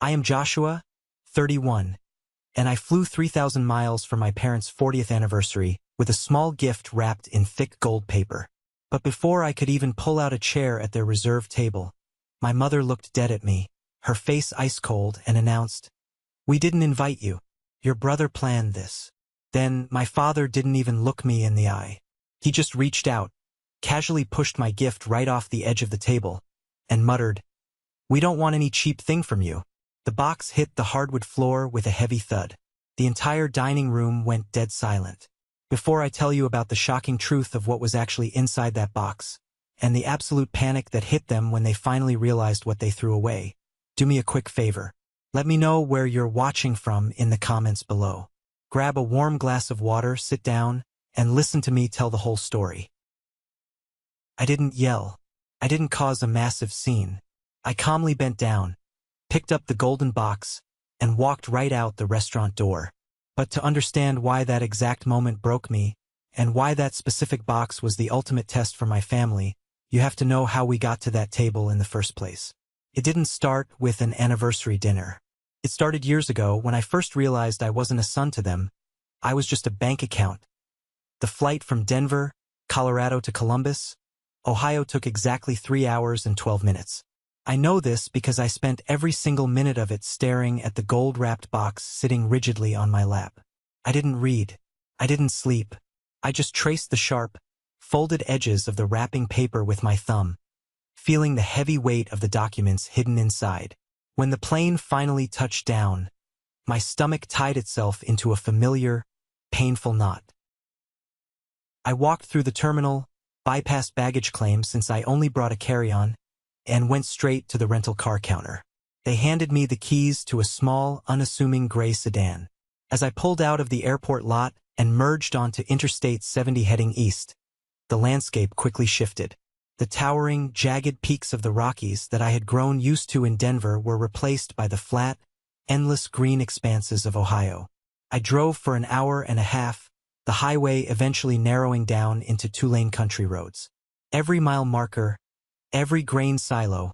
I am Joshua, 31, and I flew 3,000 miles for my parents' 40th anniversary with a small gift wrapped in thick gold paper. But before I could even pull out a chair at their reserved table, my mother looked dead at me, her face ice cold, and announced, "We didn't invite you. Your brother planned this." Then my father didn't even look me in the eye. He just reached out, casually pushed my gift right off the edge of the table, and muttered, "We don't want any cheap thing from you." The box hit the hardwood floor with a heavy thud. The entire dining room went dead silent. Before I tell you about the shocking truth of what was actually inside that box, and the absolute panic that hit them when they finally realized what they threw away, do me a quick favor. Let me know where you're watching from in the comments below. Grab a warm glass of water, sit down, and listen to me tell the whole story. I didn't yell. I didn't cause a massive scene. I calmly bent down, picked up the golden box, and walked right out the restaurant door. But to understand why that exact moment broke me, and why that specific box was the ultimate test for my family, you have to know how we got to that table in the first place. It didn't start with an anniversary dinner. It started years ago when I first realized I wasn't a son to them. I was just a bank account. The flight from Denver, Colorado to Columbus, Ohio took exactly 3 hours and 12 minutes. I know this because I spent every single minute of it staring at the gold-wrapped box sitting rigidly on my lap. I didn't read. I didn't sleep. I just traced the sharp, folded edges of the wrapping paper with my thumb, feeling the heavy weight of the documents hidden inside. When the plane finally touched down, my stomach tied itself into a familiar, painful knot. I walked through the terminal, bypassed baggage claim since I only brought a carry-on, and went straight to the rental car counter. They handed me the keys to a small, unassuming gray sedan. As I pulled out of the airport lot and merged onto Interstate 70 heading east, the landscape quickly shifted. The towering, jagged peaks of the Rockies that I had grown used to in Denver were replaced by the flat, endless green expanses of Ohio. I drove for an hour and a half, the highway eventually narrowing down into 2-lane country roads. Every mile marker, every grain silo,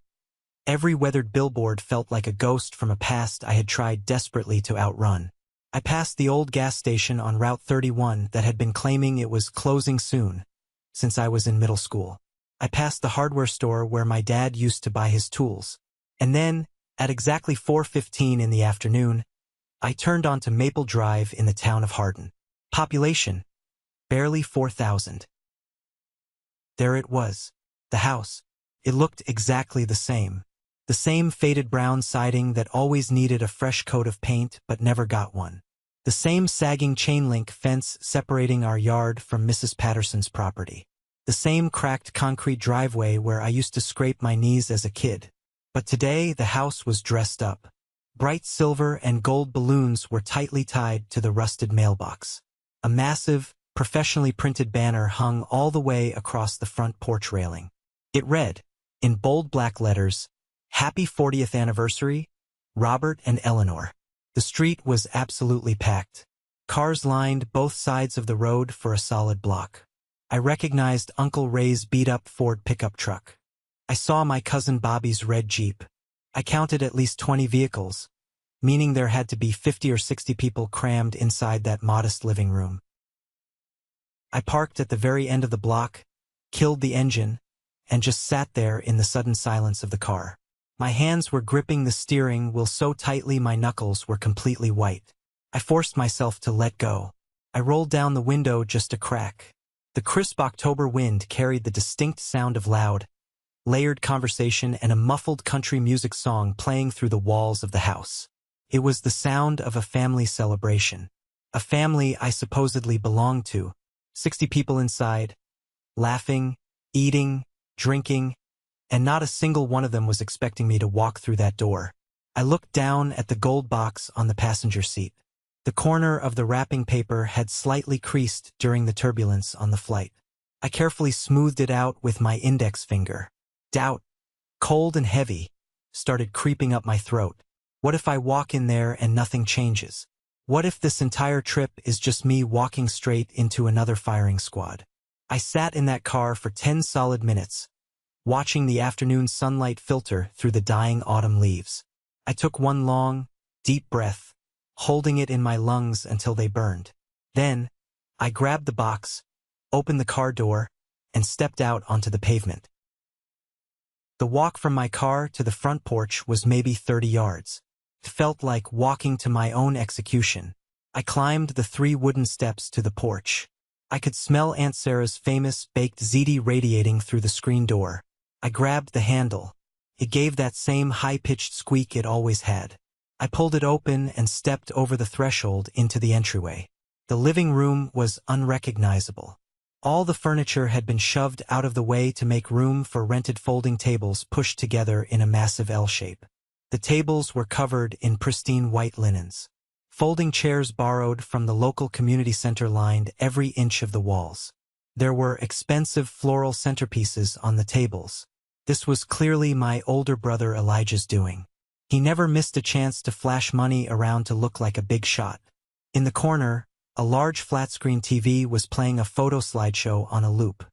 every weathered billboard felt like a ghost from a past I had tried desperately to outrun. I passed the old gas station on Route 31 that had been claiming it was closing soon, since I was in middle school. I passed the hardware store where my dad used to buy his tools. And then, at exactly 4:15 in the afternoon, I turned onto Maple Drive in the town of Hardin. Population, barely 4,000. There it was, the house. It looked exactly the same. The same faded brown siding that always needed a fresh coat of paint but never got one. The same sagging chain-link fence separating our yard from Mrs. Patterson's property. The same cracked concrete driveway where I used to scrape my knees as a kid. But today the house was dressed up. Bright silver and gold balloons were tightly tied to the rusted mailbox. A massive, professionally printed banner hung all the way across the front porch railing. It read, in bold black letters, "Happy 40th Anniversary, Robert and Eleanor." The street was absolutely packed. Cars lined both sides of the road for a solid block. I recognized Uncle Ray's beat-up Ford pickup truck. I saw my cousin Bobby's red Jeep. I counted at least 20 vehicles, meaning there had to be 50 or 60 people crammed inside that modest living room. I parked at the very end of the block, killed the engine, and just sat there in the sudden silence of the car. My hands were gripping the steering wheel so tightly my knuckles were completely white. I forced myself to let go. I rolled down the window just a crack. The crisp October wind carried the distinct sound of loud, layered conversation and a muffled country music song playing through the walls of the house. It was the sound of a family celebration. A family I supposedly belonged to. 60 people inside, laughing, eating, drinking, and not a single one of them was expecting me to walk through that door. I looked down at the gold box on the passenger seat. The corner of the wrapping paper had slightly creased during the turbulence on the flight. I carefully smoothed it out with my index finger. Doubt, cold and heavy, started creeping up my throat. What if I walk in there and nothing changes? What if this entire trip is just me walking straight into another firing squad? I sat in that car for 10 solid minutes, watching the afternoon sunlight filter through the dying autumn leaves. I took one long, deep breath, holding it in my lungs until they burned. Then, I grabbed the box, opened the car door, and stepped out onto the pavement. The walk from my car to the front porch was maybe 30 yards. It felt like walking to my own execution. I climbed the 3 wooden steps to the porch. I could smell Aunt Sarah's famous baked ziti radiating through the screen door. I grabbed the handle. It gave that same high-pitched squeak it always had. I pulled it open and stepped over the threshold into the entryway. The living room was unrecognizable. All the furniture had been shoved out of the way to make room for rented folding tables pushed together in a massive L shape. The tables were covered in pristine white linens. Folding chairs borrowed from the local community center lined every inch of the walls. There were expensive floral centerpieces on the tables. This was clearly my older brother Elijah's doing. He never missed a chance to flash money around to look like a big shot. In the corner, a large flat-screen TV was playing a photo slideshow on a loop.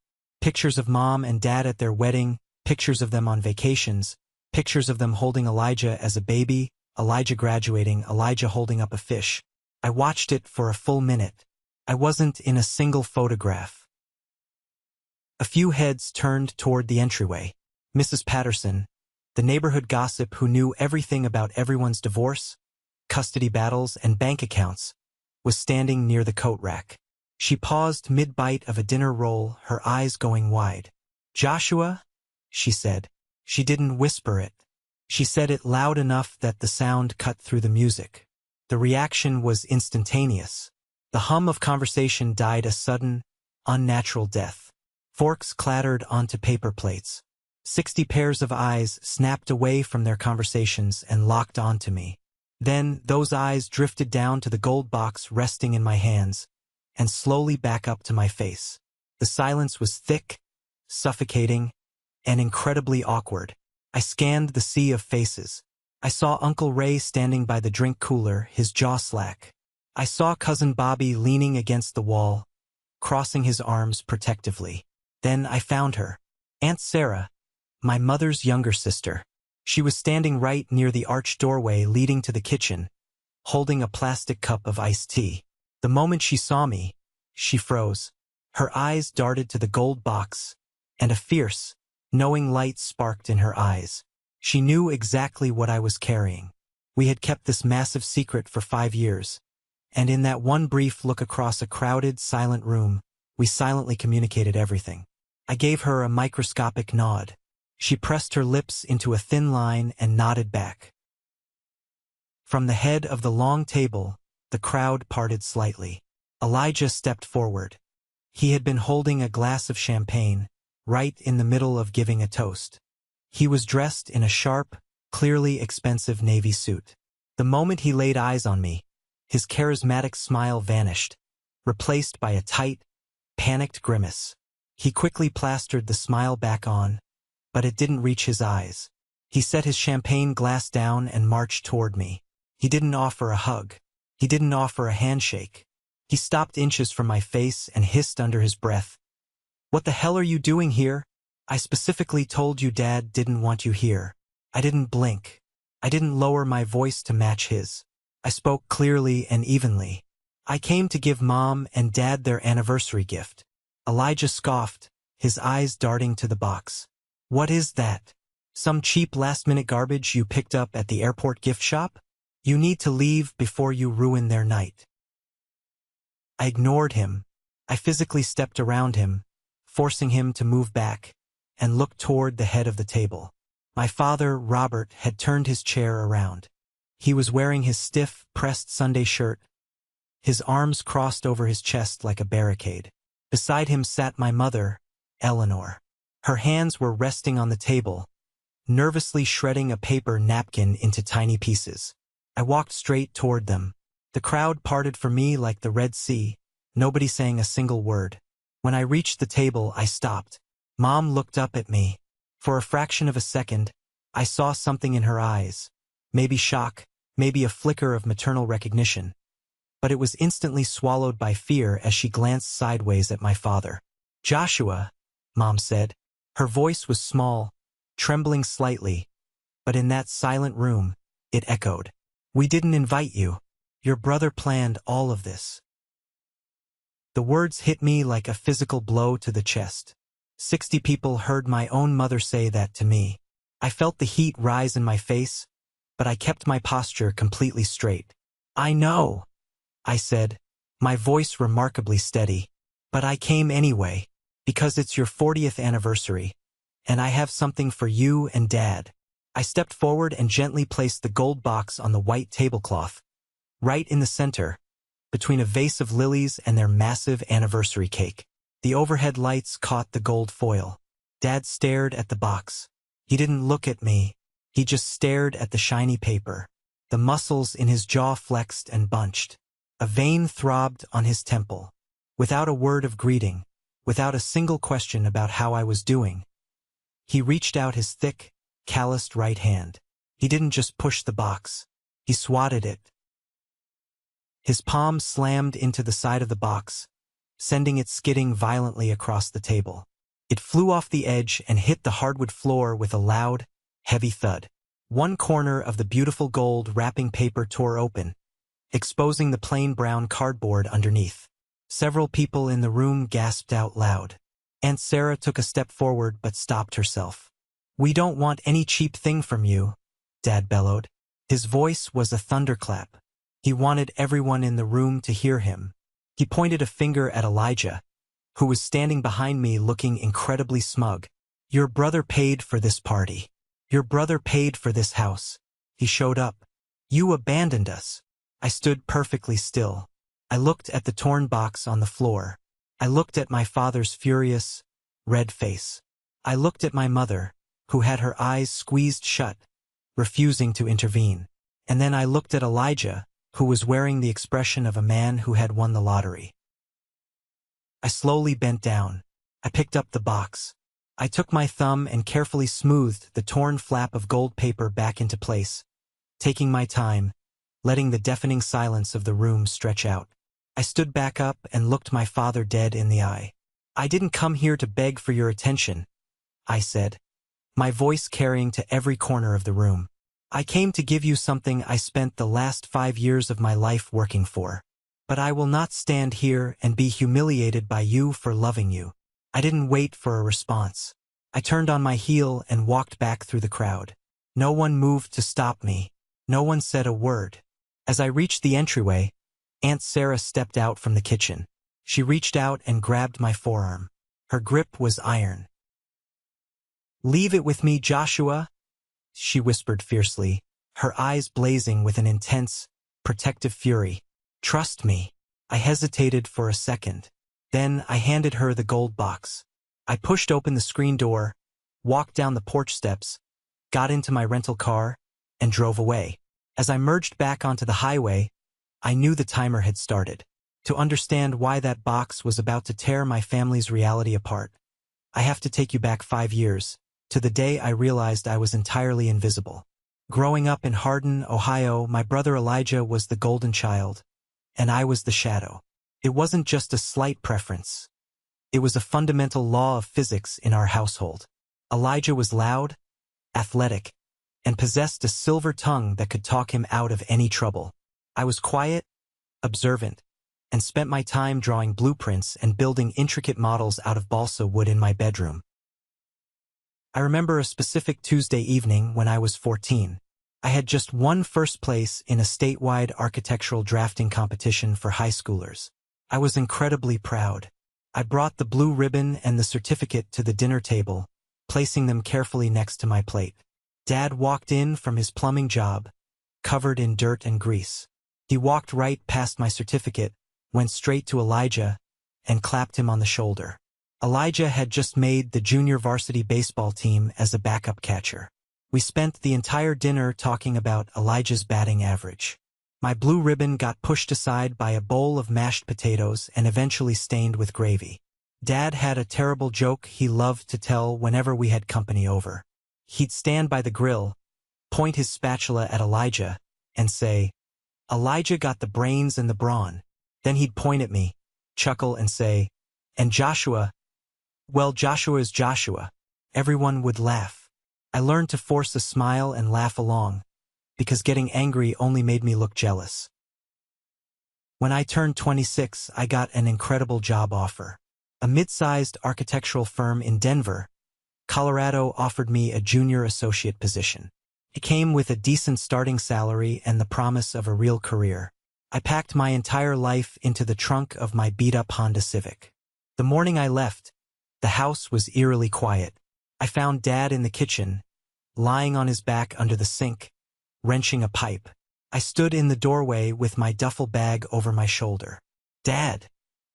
Pictures of Mom and Dad at their wedding, pictures of them on vacations, pictures of them holding Elijah as a baby, Elijah graduating, Elijah holding up a fish. I watched it for a full minute. I wasn't in a single photograph. A few heads turned toward the entryway. Mrs. Patterson, the neighborhood gossip who knew everything about everyone's divorce, custody battles, and bank accounts, was standing near the coat rack. She paused mid-bite of a dinner roll, her eyes going wide. "Joshua?" she said. She didn't whisper it. She said it loud enough that the sound cut through the music. The reaction was instantaneous. The hum of conversation died a sudden, unnatural death. Forks clattered onto paper plates. 60 pairs of eyes snapped away from their conversations and locked onto me. Then those eyes drifted down to the gold box resting in my hands, and slowly back up to my face. The silence was thick, suffocating, and incredibly awkward. I scanned the sea of faces. I saw Uncle Ray standing by the drink cooler, his jaw slack. I saw Cousin Bobby leaning against the wall, crossing his arms protectively. Then I found her. Aunt Sarah, my mother's younger sister. She was standing right near the arched doorway leading to the kitchen, holding a plastic cup of iced tea. The moment she saw me, she froze. Her eyes darted to the gold box, and a fierce, knowing light sparked in her eyes. She knew exactly what I was carrying. We had kept this massive secret for 5 years, and in that one brief look across a crowded, silent room, we silently communicated everything. I gave her a microscopic nod. She pressed her lips into a thin line and nodded back. From the head of the long table, the crowd parted slightly. Elijah stepped forward. He had been holding a glass of champagne, right in the middle of giving a toast. He was dressed in a sharp, clearly expensive navy suit. The moment he laid eyes on me, his charismatic smile vanished, replaced by a tight, panicked grimace. He quickly plastered the smile back on, but it didn't reach his eyes. He set his champagne glass down and marched toward me. He didn't offer a hug. He didn't offer a handshake. He stopped inches from my face and hissed under his breath, "What the hell are you doing here? I specifically told you Dad didn't want you here." I didn't blink. I didn't lower my voice to match his. I spoke clearly and evenly. "I came to give Mom and Dad their anniversary gift." Elijah scoffed, his eyes darting to the box. "What is that? Some cheap last-minute garbage you picked up at the airport gift shop? You need to leave before you ruin their night." I ignored him. I physically stepped around him, forcing him to move back, and looked toward the head of the table. My father, Robert, had turned his chair around. He was wearing his stiff, pressed Sunday shirt, his arms crossed over his chest like a barricade. Beside him sat my mother, Eleanor. Her hands were resting on the table, nervously shredding a paper napkin into tiny pieces. I walked straight toward them. The crowd parted for me like the Red Sea, nobody saying a single word. When I reached the table, I stopped. Mom looked up at me. For a fraction of a second, I saw something in her eyes. Maybe shock, maybe a flicker of maternal recognition. But it was instantly swallowed by fear as she glanced sideways at my father. "Joshua," Mom said. Her voice was small, trembling slightly, but in that silent room, it echoed. We didn't invite you. Your brother planned all of this. The words hit me like a physical blow to the chest. 60 people heard my own mother say that to me. I felt the heat rise in my face, but I kept my posture completely straight. I know, I said, my voice remarkably steady. But I came anyway, because it's your 40th anniversary, and I have something for you and Dad. I stepped forward and gently placed the gold box on the white tablecloth, right in the center, between a vase of lilies and their massive anniversary cake. The overhead lights caught the gold foil. Dad stared at the box. He didn't look at me. He just stared at the shiny paper. The muscles in his jaw flexed and bunched. A vein throbbed on his temple. Without a word of greeting, without a single question about how I was doing, he reached out his thick, calloused right hand. He didn't just push the box. He swatted it. His palm slammed into the side of the box, sending it skidding violently across the table. It flew off the edge and hit the hardwood floor with a loud, heavy thud. One corner of the beautiful gold wrapping paper tore open, exposing the plain brown cardboard underneath. Several people in the room gasped out loud. Aunt Sarah took a step forward but stopped herself. We don't want any cheap thing from you, Dad bellowed. His voice was a thunderclap. He wanted everyone in the room to hear him. He pointed a finger at Elijah, who was standing behind me looking incredibly smug. Your brother paid for this party. Your brother paid for this house. He showed up. You abandoned us. I stood perfectly still. I looked at the torn box on the floor. I looked at my father's furious, red face. I looked at my mother, who had her eyes squeezed shut, refusing to intervene. And then I looked at Elijah, who was wearing the expression of a man who had won the lottery. I slowly bent down. I picked up the box. I took my thumb and carefully smoothed the torn flap of gold paper back into place, taking my time, letting the deafening silence of the room stretch out. I stood back up and looked my father dead in the eye. I didn't come here to beg for your attention, I said, my voice carrying to every corner of the room. I came to give you something I spent the last 5 years of my life working for. But I will not stand here and be humiliated by you for loving you. I didn't wait for a response. I turned on my heel and walked back through the crowd. No one moved to stop me. No one said a word. As I reached the entryway, Aunt Sarah stepped out from the kitchen. She reached out and grabbed my forearm. Her grip was iron. Leave it with me, Joshua, she whispered fiercely, her eyes blazing with an intense, protective fury. Trust me. I hesitated for a second. Then I handed her the gold box. I pushed open the screen door, walked down the porch steps, got into my rental car, and drove away. As I merged back onto the highway, I knew the timer had started. To understand why that box was about to tear my family's reality apart, I have to take you back 5 years, to the day I realized I was entirely invisible. Growing up in Hardin, Ohio, my brother Elijah was the golden child, and I was the shadow. It wasn't just a slight preference. It was a fundamental law of physics in our household. Elijah was loud, athletic, and possessed a silver tongue that could talk him out of any trouble. I was quiet, observant, and spent my time drawing blueprints and building intricate models out of balsa wood in my bedroom. I remember a specific Tuesday evening when I was 14. I had just won first place in a statewide architectural drafting competition for high schoolers. I was incredibly proud. I brought the blue ribbon and the certificate to the dinner table, placing them carefully next to my plate. Dad walked in from his plumbing job, covered in dirt and grease. He walked right past my certificate, went straight to Elijah, and clapped him on the shoulder. Elijah had just made the junior varsity baseball team as a backup catcher. We spent the entire dinner talking about Elijah's batting average. My blue ribbon got pushed aside by a bowl of mashed potatoes and eventually stained with gravy. Dad had a terrible joke he loved to tell whenever we had company over. He'd stand by the grill, point his spatula at Elijah, and say, "Elijah got the brains and the brawn." Then he'd point at me, chuckle, and say, "And Joshua, well, Joshua is Joshua." Everyone would laugh. I learned to force a smile and laugh along, because getting angry only made me look jealous. When I turned 26, I got an incredible job offer. A mid-sized architectural firm in Denver, Colorado offered me a junior associate position. It came with a decent starting salary and the promise of a real career. I packed my entire life into the trunk of my beat-up Honda Civic. The morning I left, the house was eerily quiet. I found Dad in the kitchen, lying on his back under the sink, wrenching a pipe. I stood in the doorway with my duffel bag over my shoulder. "Dad,"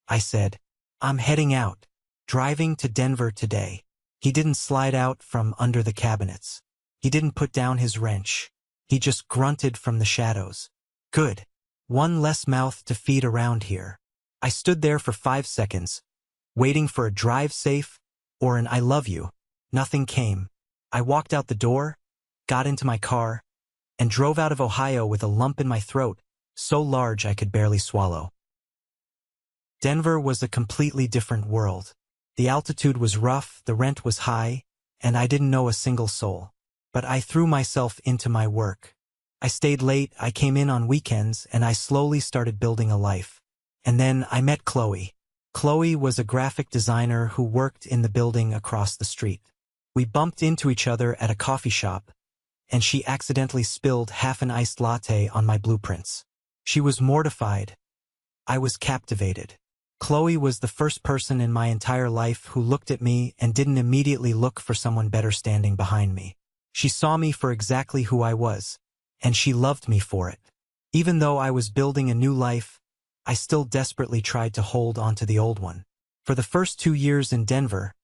I said, "I'm heading out, driving to Denver today." He didn't slide out from under the cabinets. He didn't put down his wrench. He just grunted from the shadows. "Good. One less mouth to feed around here." I stood there for 5 seconds, waiting for a drive safe or an "I love you." Nothing came. I walked out the door, got into my car, and drove out of Ohio with a lump in my throat, so large I could barely swallow. Denver was a completely different world. The altitude was rough, the rent was high, and I didn't know a single soul. But I threw myself into my work. I stayed late, I came in on weekends, and I slowly started building a life. And then I met Chloe. Chloe was a graphic designer who worked in the building across the street. We bumped into each other at a coffee shop, and she accidentally spilled half an iced latte on my blueprints. She was mortified. I was captivated. Chloe was the first person in my entire life who looked at me and didn't immediately look for someone better standing behind me. She saw me for exactly who I was, and she loved me for it. Even though I was building a new life, I still desperately tried to hold onto the old one. For the first 2 years in Denver,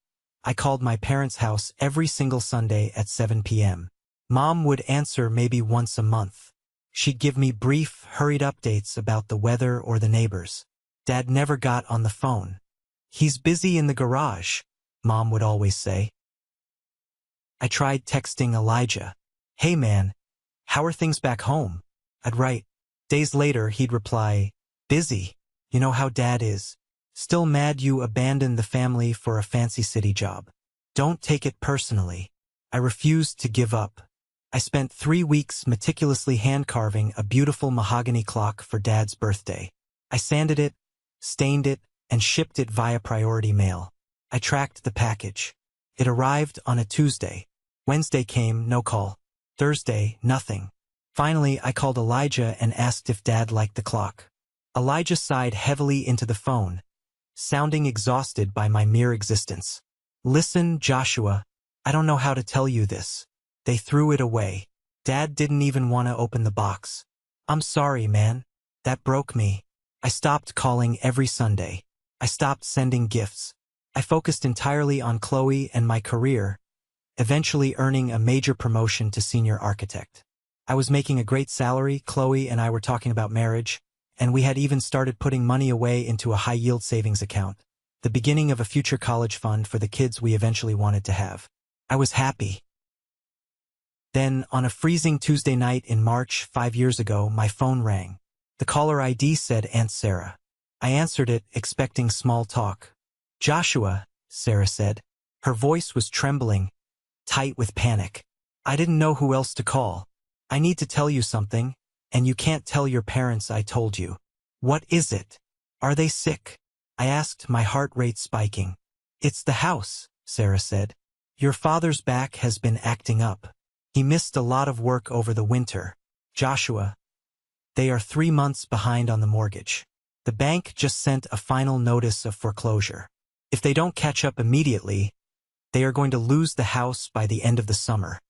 I called my parents' house every single Sunday at 7 p.m. Mom would answer maybe once a month. She'd give me brief, hurried updates about the weather or the neighbors. Dad never got on the phone. "He's busy in the garage," Mom would always say. I tried texting Elijah. "Hey man, how are things back home?" I'd write. Days later, he'd reply, "Busy. You know how Dad is. Still mad you abandoned the family for a fancy city job. Don't take it personally." I refused to give up. I spent 3 weeks meticulously hand-carving a beautiful mahogany clock for Dad's birthday. I sanded it, stained it, and shipped it via priority mail. I tracked the package. It arrived on a Tuesday. Wednesday came, no call. Thursday, nothing. Finally, I called Elijah and asked if Dad liked the clock. Elijah sighed heavily into the phone, sounding exhausted by my mere existence. "Listen, Joshua, I don't know how to tell you this. They threw it away. Dad didn't even want to open the box. I'm sorry, man. That broke me." I stopped calling every Sunday. I stopped sending gifts. I focused entirely on Chloe and my career, eventually earning a major promotion to senior architect. I was making a great salary, Chloe and I were talking about marriage, and we had even started putting money away into a high-yield savings account, the beginning of a future college fund for the kids we eventually wanted to have. I was happy. Then, on a freezing Tuesday night in March 5 years ago, my phone rang. The caller ID said Aunt Sarah. I answered it, expecting small talk. "Joshua," Sarah said. Her voice was trembling, tight with panic. I didn't know who else to call. "I need to tell you something, and you can't tell your parents I told you." "What is it? Are they sick?" I asked, my heart rate spiking. "It's the house," Sarah said. "Your father's back has been acting up. He missed a lot of work over the winter. Joshua, they are 3 months behind on the mortgage. The bank just sent a final notice of foreclosure. If they don't catch up immediately, they are going to lose the house by the end of the summer."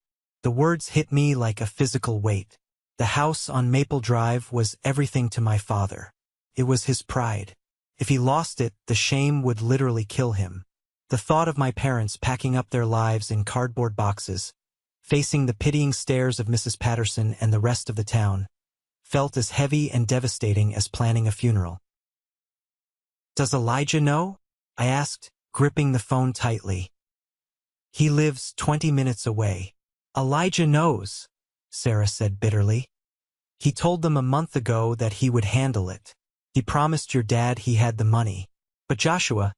The words hit me like a physical weight. The house on Maple Drive was everything to my father. It was his pride. If he lost it, the shame would literally kill him. The thought of my parents packing up their lives in cardboard boxes, facing the pitying stares of Mrs. Patterson and the rest of the town, felt as heavy and devastating as planning a funeral. "Does Elijah know?" I asked, gripping the phone tightly. "He lives 20 minutes away." "Elijah knows," Sarah said bitterly. "He told them a month ago that he would handle it. He promised your dad he had the money. But Joshua,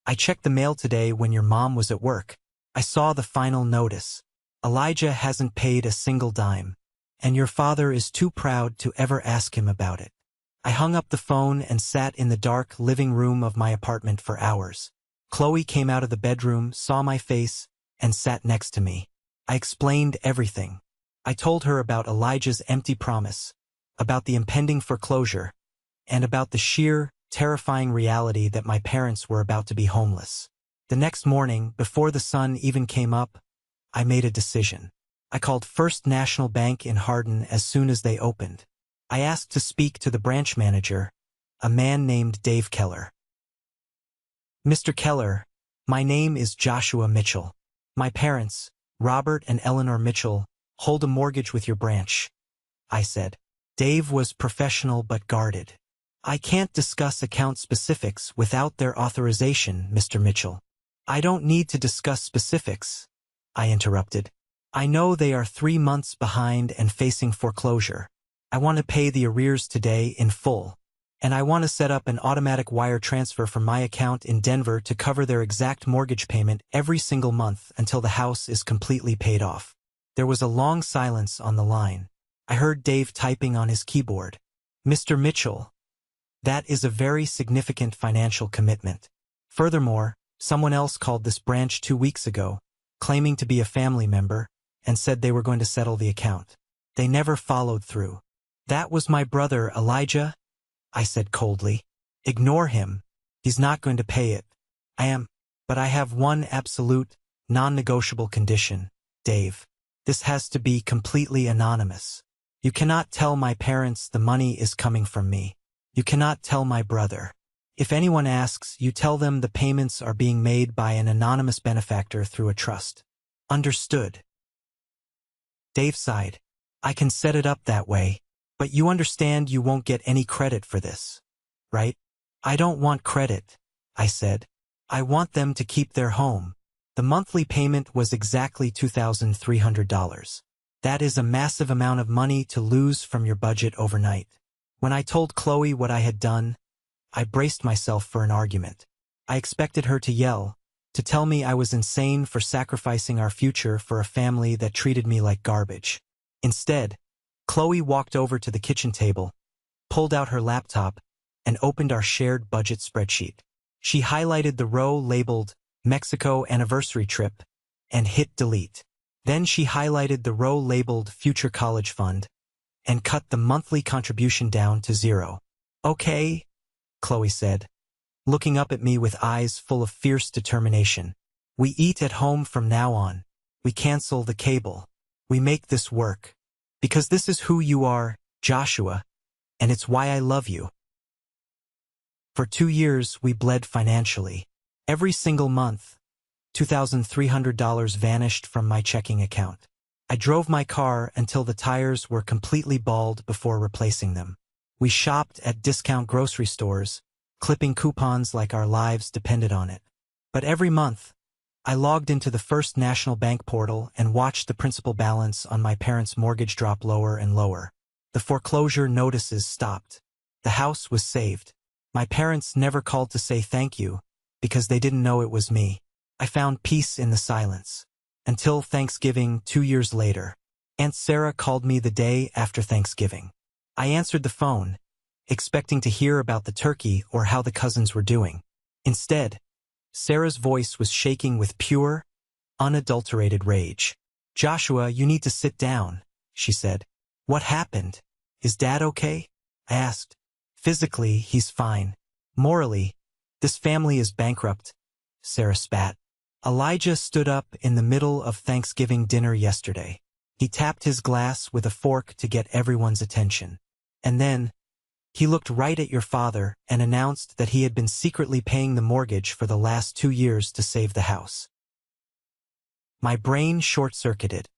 I checked the mail today when your mom was at work. I saw the final notice. Elijah hasn't paid a single dime. and your father is too proud to ever ask him about it. I hung up the phone and sat in the dark living room of my apartment for hours. Chloe came out of the bedroom, saw my face, and sat next to me. I explained everything. I told her about Elijah's empty promise, about the impending foreclosure, and about the sheer, terrifying reality that my parents were about to be homeless. The next morning, before the sun even came up, I made a decision. I called First National Bank in Hardin as soon as they opened. I asked to speak to the branch manager, a man named Dave Keller. Mr. Keller, my name is Joshua Mitchell. My parents, Robert and Eleanor Mitchell, hold a mortgage with your branch, I said. Dave was professional but guarded. I can't discuss account specifics without their authorization, Mr. Mitchell. I don't need to discuss specifics, I interrupted. I know they are 3 months behind and facing foreclosure. I want to pay the arrears today in full, and I want to set up an automatic wire transfer from my account in Denver to cover their exact mortgage payment every single month until the house is completely paid off. There was a long silence on the line. I heard Dave typing on his keyboard. Mr. Mitchell, that is a very significant financial commitment. Furthermore, someone else called this branch 2 weeks ago, claiming to be a family member, and said they were going to settle the account. They never followed through. That was my brother, Elijah, I said coldly. Ignore him. He's not going to pay it. But I have one absolute, non-negotiable condition, Dave. This has to be completely anonymous. You cannot tell my parents the money is coming from me. You cannot tell my brother. If anyone asks, you tell them the payments are being made by an anonymous benefactor through a trust. Understood? Dave sighed. I can set it up that way, but you understand you won't get any credit for this, right? I don't want credit, I said. I want them to keep their home. The monthly payment was exactly $2,300. That is a massive amount of money to lose from your budget overnight. When I told Chloe what I had done, I braced myself for an argument. I expected her to yell, to tell me I was insane for sacrificing our future for a family that treated me like garbage. Instead, Chloe walked over to the kitchen table, pulled out her laptop, and opened our shared budget spreadsheet. She highlighted the row labeled Mexico Anniversary Trip and hit delete. Then she highlighted the row labeled Future College Fund and cut the monthly contribution down to 0. Okay, Chloe said, looking up at me with eyes full of fierce determination. We eat at home from now on. We cancel the cable. We make this work. Because this is who you are, Joshua, and it's why I love you. For 2 years, we bled financially. Every single month, $2,300 vanished from my checking account. I drove my car until the tires were completely bald before replacing them. We shopped at discount grocery stores, clipping coupons like our lives depended on it. But every month, I logged into the First National Bank portal and watched the principal balance on my parents' mortgage drop lower and lower. The foreclosure notices stopped. The house was saved. My parents never called to say thank you, because they didn't know it was me. I found peace in the silence. Until Thanksgiving 2 years later. Aunt Sarah called me the day after Thanksgiving. I answered the phone, expecting to hear about the turkey or how the cousins were doing. Instead, Sarah's voice was shaking with pure, unadulterated rage. Joshua, you need to sit down, she said. What happened? Is Dad okay? I asked. Physically, he's fine. Morally, this family is bankrupt, Sarah spat. Elijah stood up in the middle of Thanksgiving dinner yesterday. He tapped his glass with a fork to get everyone's attention. And then, he looked right at your father and announced that he had been secretly paying the mortgage for the last 2 years to save the house. My brain short-circuited.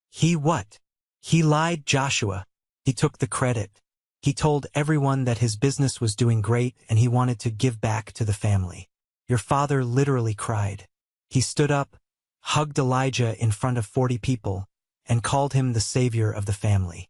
He what? He lied, Joshua. He took the credit. He told everyone that his business was doing great and he wanted to give back to the family. Your father literally cried. He stood up, hugged Elijah in front of 40 people, and called him the savior of the family.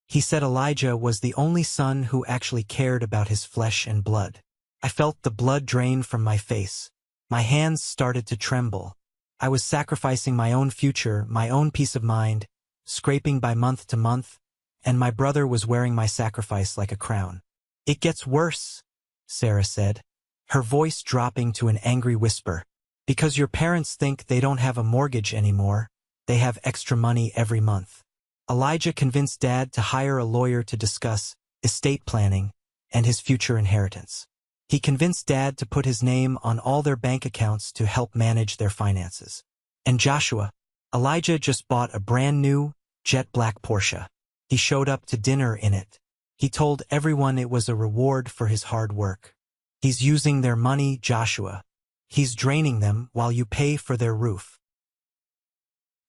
He said Elijah was the only son who actually cared about his flesh and blood. I felt the blood drain from my face. My hands started to tremble. I was sacrificing my own future, my own peace of mind, scraping by month to month, and my brother was wearing my sacrifice like a crown. It gets worse, Sarah said, her voice dropping to an angry whisper. Because your parents think they don't have a mortgage anymore, they have extra money every month. Elijah convinced Dad to hire a lawyer to discuss estate planning and his future inheritance. He convinced Dad to put his name on all their bank accounts to help manage their finances. And Joshua, Elijah just bought a brand new, jet black Porsche. He showed up to dinner in it. He told everyone it was a reward for his hard work. He's using their money, Joshua. He's draining them while you pay for their roof.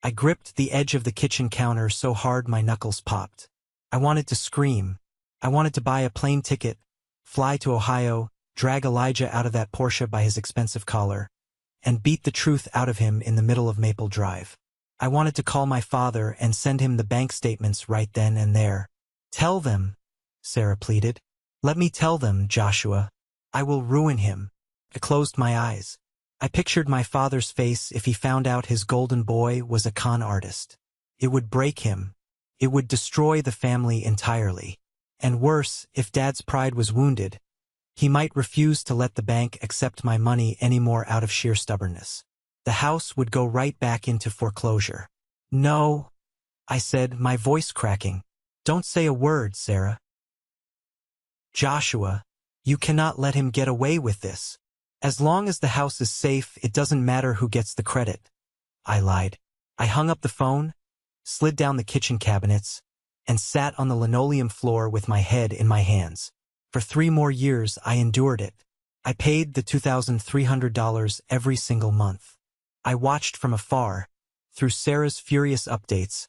I gripped the edge of the kitchen counter so hard my knuckles popped. I wanted to scream. I wanted to buy a plane ticket, fly to Ohio, drag Elijah out of that Porsche by his expensive collar, and beat the truth out of him in the middle of Maple Drive. I wanted to call my father and send him the bank statements right then and there. Tell them, Sarah pleaded. Let me tell them, Joshua. I will ruin him. I closed my eyes. I pictured my father's face if he found out his golden boy was a con artist. It would break him. It would destroy the family entirely. And worse, if Dad's pride was wounded, he might refuse to let the bank accept my money anymore out of sheer stubbornness. The house would go right back into foreclosure. No, I said, my voice cracking. Don't say a word, Sarah. Joshua, you cannot let him get away with this. As long as the house is safe, it doesn't matter who gets the credit. I lied. I hung up the phone, slid down the kitchen cabinets, and sat on the linoleum floor with my head in my hands. For 3 more years, I endured it. I paid the $2,300 every single month. I watched from afar, through Sarah's furious updates,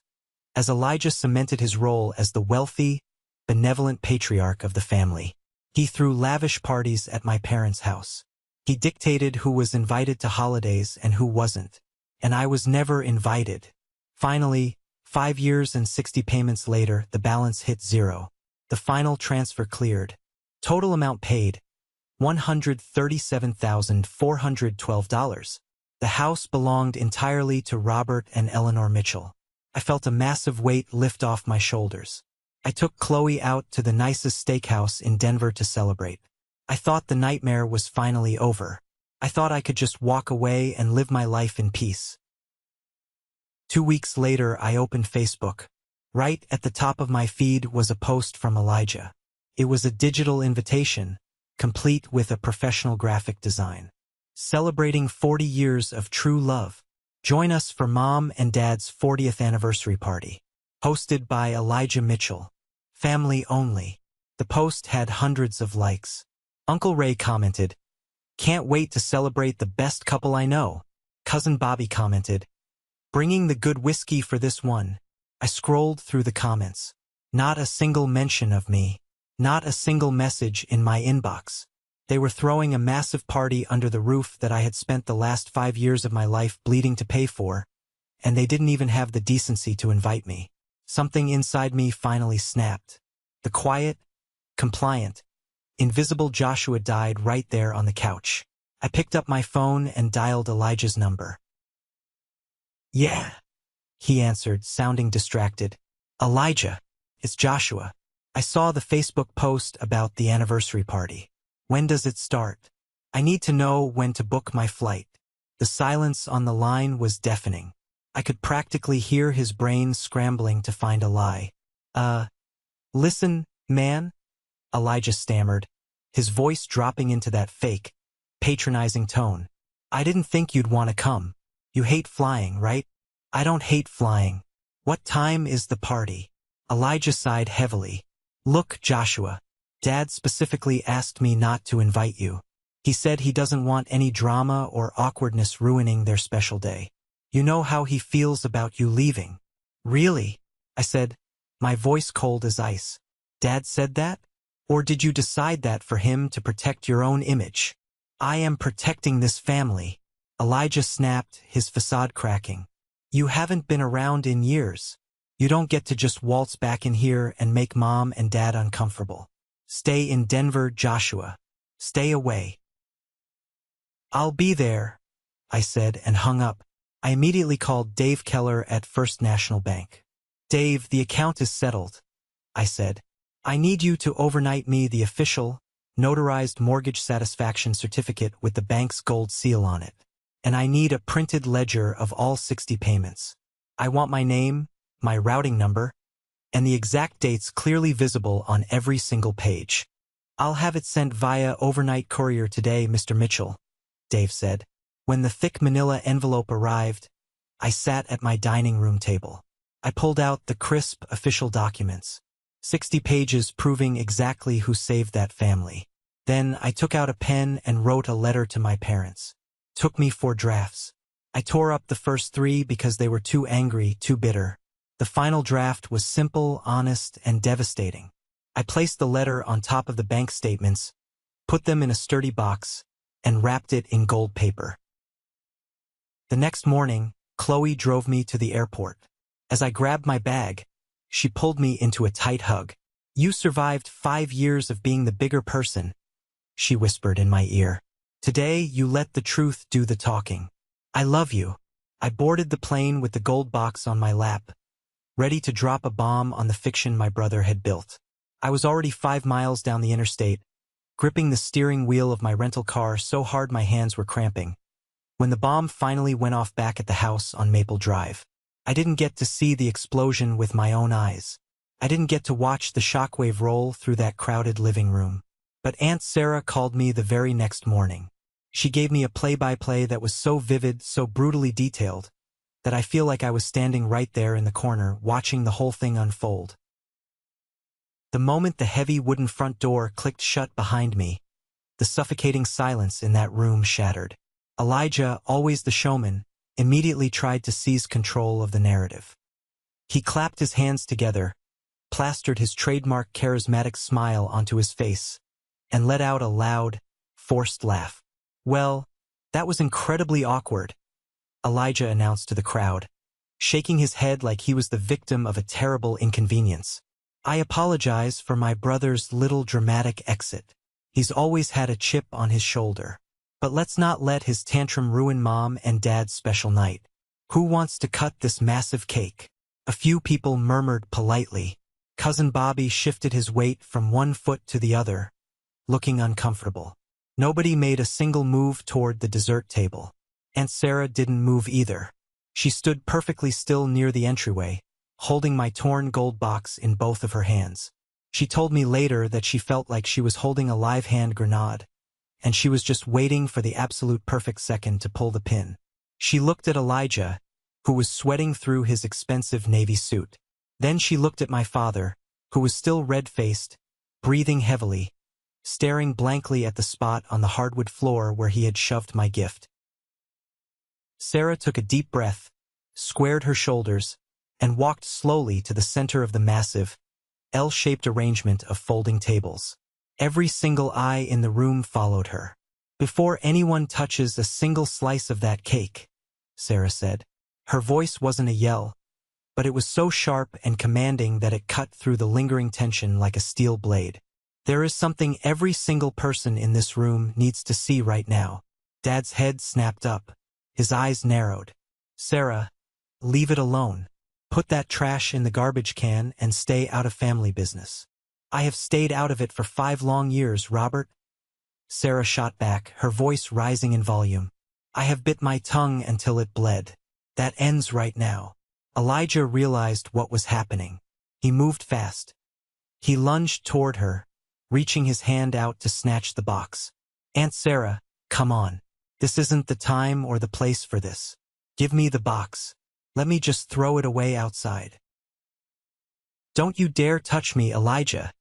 as Elijah cemented his role as the wealthy, benevolent patriarch of the family. He threw lavish parties at my parents' house. He dictated who was invited to holidays and who wasn't, and I was never invited. Finally, 5 years and 60 payments later, the balance hit zero. The final transfer cleared. Total amount paid, $137,412. The house belonged entirely to Robert and Eleanor Mitchell. I felt a massive weight lift off my shoulders. I took Chloe out to the nicest steakhouse in Denver to celebrate. I thought the nightmare was finally over. I thought I could just walk away and live my life in peace. 2 weeks later, I opened Facebook. Right at the top of my feed was a post from Elijah. It was a digital invitation, complete with a professional graphic design. Celebrating 40 years of true love. Join us for Mom and Dad's 40th anniversary party. Hosted by Elijah Mitchell. Family only. The post had hundreds of likes. Uncle Ray commented, "Can't wait to celebrate the best couple I know." Cousin Bobby commented, "Bringing the good whiskey for this one." I scrolled through the comments. Not a single mention of me. Not a single message in my inbox. They were throwing a massive party under the roof that I had spent the last 5 years of my life bleeding to pay for, and they didn't even have the decency to invite me. Something inside me finally snapped. The quiet, compliant, invisible Joshua died right there on the couch. I picked up my phone and dialed Elijah's number. "Yeah," he answered, sounding distracted. "Elijah, it's Joshua. I saw the Facebook post about the anniversary party. When does it start? I need to know when to book my flight." The silence on the line was deafening. I could practically hear his brain scrambling to find a lie. Listen, man," Elijah stammered, his voice dropping into that fake, patronizing tone. "I didn't think you'd want to come. You hate flying, right?" "I don't hate flying. What time is the party?" Elijah sighed heavily. "Look, Joshua, Dad specifically asked me not to invite you. He said he doesn't want any drama or awkwardness ruining their special day. You know how he feels about you leaving." "Really?" I said, my voice cold as ice. "Dad said that? Or did you decide that for him to protect your own image?" "I am protecting this family," Elijah snapped, his facade cracking. "You haven't been around in years. You don't get to just waltz back in here and make Mom and Dad uncomfortable. Stay in Denver, Joshua. Stay away." "I'll be there," I said and hung up. I immediately called Dave Keller at First National Bank. "Dave, the account is settled. I said. I need you to overnight me the official, notarized mortgage satisfaction certificate with the bank's gold seal on it. And I need a printed ledger of all 60 payments. I want my name, my routing number, and the exact dates clearly visible on every single page. I'll have it sent via overnight courier today, Mr. Mitchell, Dave said. When the thick manila envelope arrived, I sat at my dining room table. I pulled out the crisp official documents, 60 pages proving exactly who saved that family. Then I took out a pen and wrote a letter to my parents. Took me 4 drafts. I tore up the first 3 because they were too angry, too bitter. The final draft was simple, honest, and devastating. I placed the letter on top of the bank statements, put them in a sturdy box, and wrapped it in gold paper. The next morning, Chloe drove me to the airport. As I grabbed my bag, she pulled me into a tight hug. You survived 5 years of being the bigger person, she whispered in my ear. Today, you let the truth do the talking. I love you. I boarded the plane with the gold box on my lap, ready to drop a bomb on the fiction my brother had built. I was already 5 miles down the interstate, gripping the steering wheel of my rental car so hard my hands were cramping, when the bomb finally went off back at the house on Maple Drive. I didn't get to see the explosion with my own eyes. I didn't get to watch the shockwave roll through that crowded living room. But Aunt Sarah called me the very next morning. She gave me a play-by-play that was so vivid, so brutally detailed, that I feel like I was standing right there in the corner watching the whole thing unfold. The moment the heavy wooden front door clicked shut behind me, the suffocating silence in that room shattered. Elijah, always the showman, immediately tried to seize control of the narrative. He clapped his hands together, plastered his trademark charismatic smile onto his face, and let out a loud, forced laugh. Well, that was incredibly awkward, Elijah announced to the crowd, shaking his head like he was the victim of a terrible inconvenience. I apologize for my brother's little dramatic exit. He's always had a chip on his shoulder. But let's not let his tantrum ruin Mom and Dad's special night. Who wants to cut this massive cake? A few people murmured politely. Cousin Bobby shifted his weight from one foot to the other, looking uncomfortable. Nobody made a single move toward the dessert table. Aunt Sarah didn't move either. She stood perfectly still near the entryway, holding my torn gold box in both of her hands. She told me later that she felt like she was holding a live hand grenade, and she was just waiting for the absolute perfect second to pull the pin. She looked at Elijah, who was sweating through his expensive navy suit. Then she looked at my father, who was still red-faced, breathing heavily, staring blankly at the spot on the hardwood floor where he had shoved my gift. Sarah took a deep breath, squared her shoulders, and walked slowly to the center of the massive, L-shaped arrangement of folding tables. Every single eye in the room followed her. Before anyone touches a single slice of that cake, Sarah said. Her voice wasn't a yell, but it was so sharp and commanding that it cut through the lingering tension like a steel blade. There is something every single person in this room needs to see right now. Dad's head snapped up. His eyes narrowed. Sarah, leave it alone. Put that trash in the garbage can and stay out of family business. I have stayed out of it for 5 long years, Robert. Sarah shot back, her voice rising in volume. I have bit my tongue until it bled. That ends right now. Elijah realized what was happening. He moved fast. He lunged toward her, reaching his hand out to snatch the box. Aunt Sarah, come on. This isn't the time or the place for this. Give me the box. Let me just throw it away outside. Don't you dare touch me, Elijah,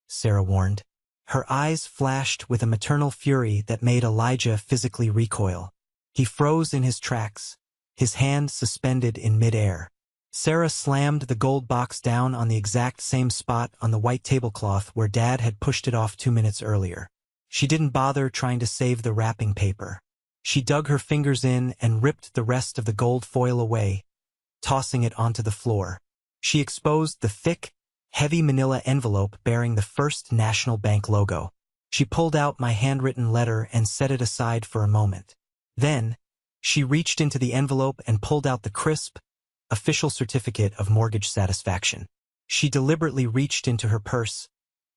Sarah warned. Her eyes flashed with a maternal fury that made Elijah physically recoil. He froze in his tracks, his hand suspended in midair. Sarah slammed the gold box down on the exact same spot on the white tablecloth where Dad had pushed it off 2 minutes earlier. She didn't bother trying to save the wrapping paper. She dug her fingers in and ripped the rest of the gold foil away, tossing it onto the floor. She exposed the thick, heavy manila envelope bearing the First National Bank logo. She pulled out my handwritten letter and set it aside for a moment. Then, she reached into the envelope and pulled out the crisp, official certificate of mortgage satisfaction. She deliberately reached into her purse,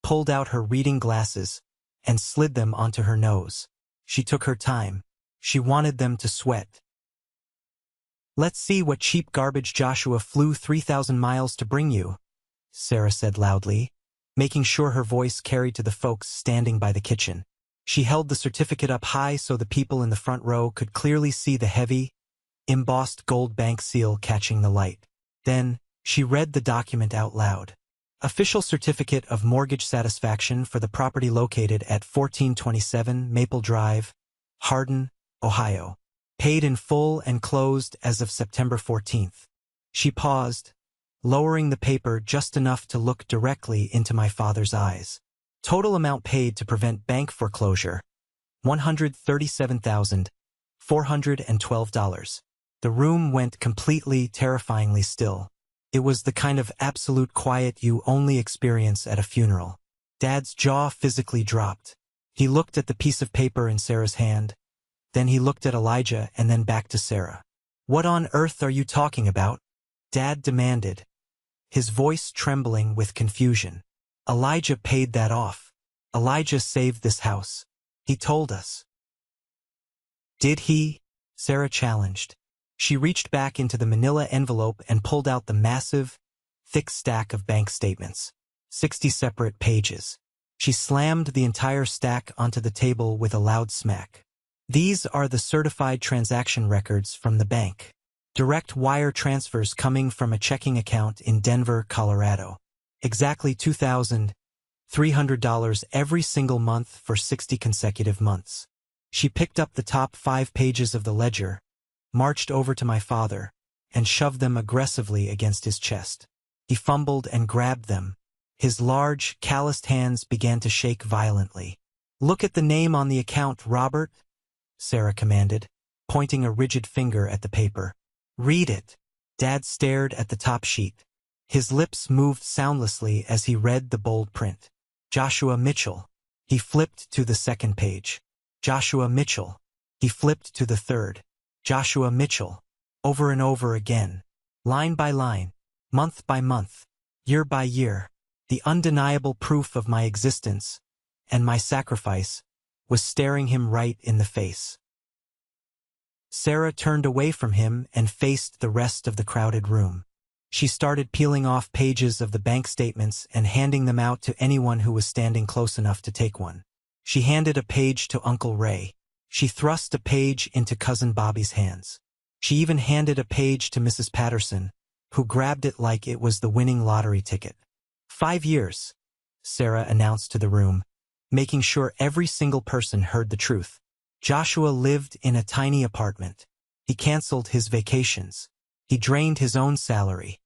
pulled out her reading glasses, and slid them onto her nose. She took her time. She wanted them to sweat. "Let's see what cheap garbage Joshua flew 3,000 miles to bring you," Sarah said loudly, making sure her voice carried to the folks standing by the kitchen. She held the certificate up high so the people in the front row could clearly see the heavy, embossed gold bank seal catching the light. Then, she read the document out loud. "Official Certificate of Mortgage Satisfaction for the property located at 1427 Maple Drive, Hardin, Ohio. Paid in full and closed as of September 14th. She paused, lowering the paper just enough to look directly into my father's eyes. Total amount paid to prevent bank foreclosure, $137,412. The room went completely, terrifyingly still. It was the kind of absolute quiet you only experience at a funeral. Dad's jaw physically dropped. He looked at the piece of paper in Sarah's hand. Then he looked at Elijah and then back to Sarah. "What on earth are you talking about?" Dad demanded, his voice trembling with confusion. "Elijah paid that off. Elijah saved this house. He told us." "Did he?" Sarah challenged. She reached back into the manila envelope and pulled out the massive, thick stack of bank statements. 60 separate pages. She slammed the entire stack onto the table with a loud smack. "These are the certified transaction records from the bank. Direct wire transfers coming from a checking account in Denver, Colorado. Exactly $2,300 every single month for 60 consecutive months." She picked up the top 5 pages of the ledger, marched over to my father, and shoved them aggressively against his chest. He fumbled and grabbed them. His large, calloused hands began to shake violently. "Look at the name on the account, Robert," Sarah commanded, pointing a rigid finger at the paper. "Read it." Dad stared at the top sheet. His lips moved soundlessly as he read the bold print. "Joshua Mitchell." He flipped to the second page. "Joshua Mitchell." He flipped to the third. "Joshua Mitchell." Over and over again. Line by line. Month by month. Year by year. The undeniable proof of my existence, and my sacrifice, was staring him right in the face. Sarah turned away from him and faced the rest of the crowded room. She started peeling off pages of the bank statements and handing them out to anyone who was standing close enough to take one. She handed a page to Uncle Ray. She thrust a page into Cousin Bobby's hands. She even handed a page to Mrs. Patterson, who grabbed it like it was the winning lottery ticket. 5 years, Sarah announced to the room, making sure every single person heard the truth. Joshua lived in a tiny apartment. He canceled his vacations. He drained his own salary.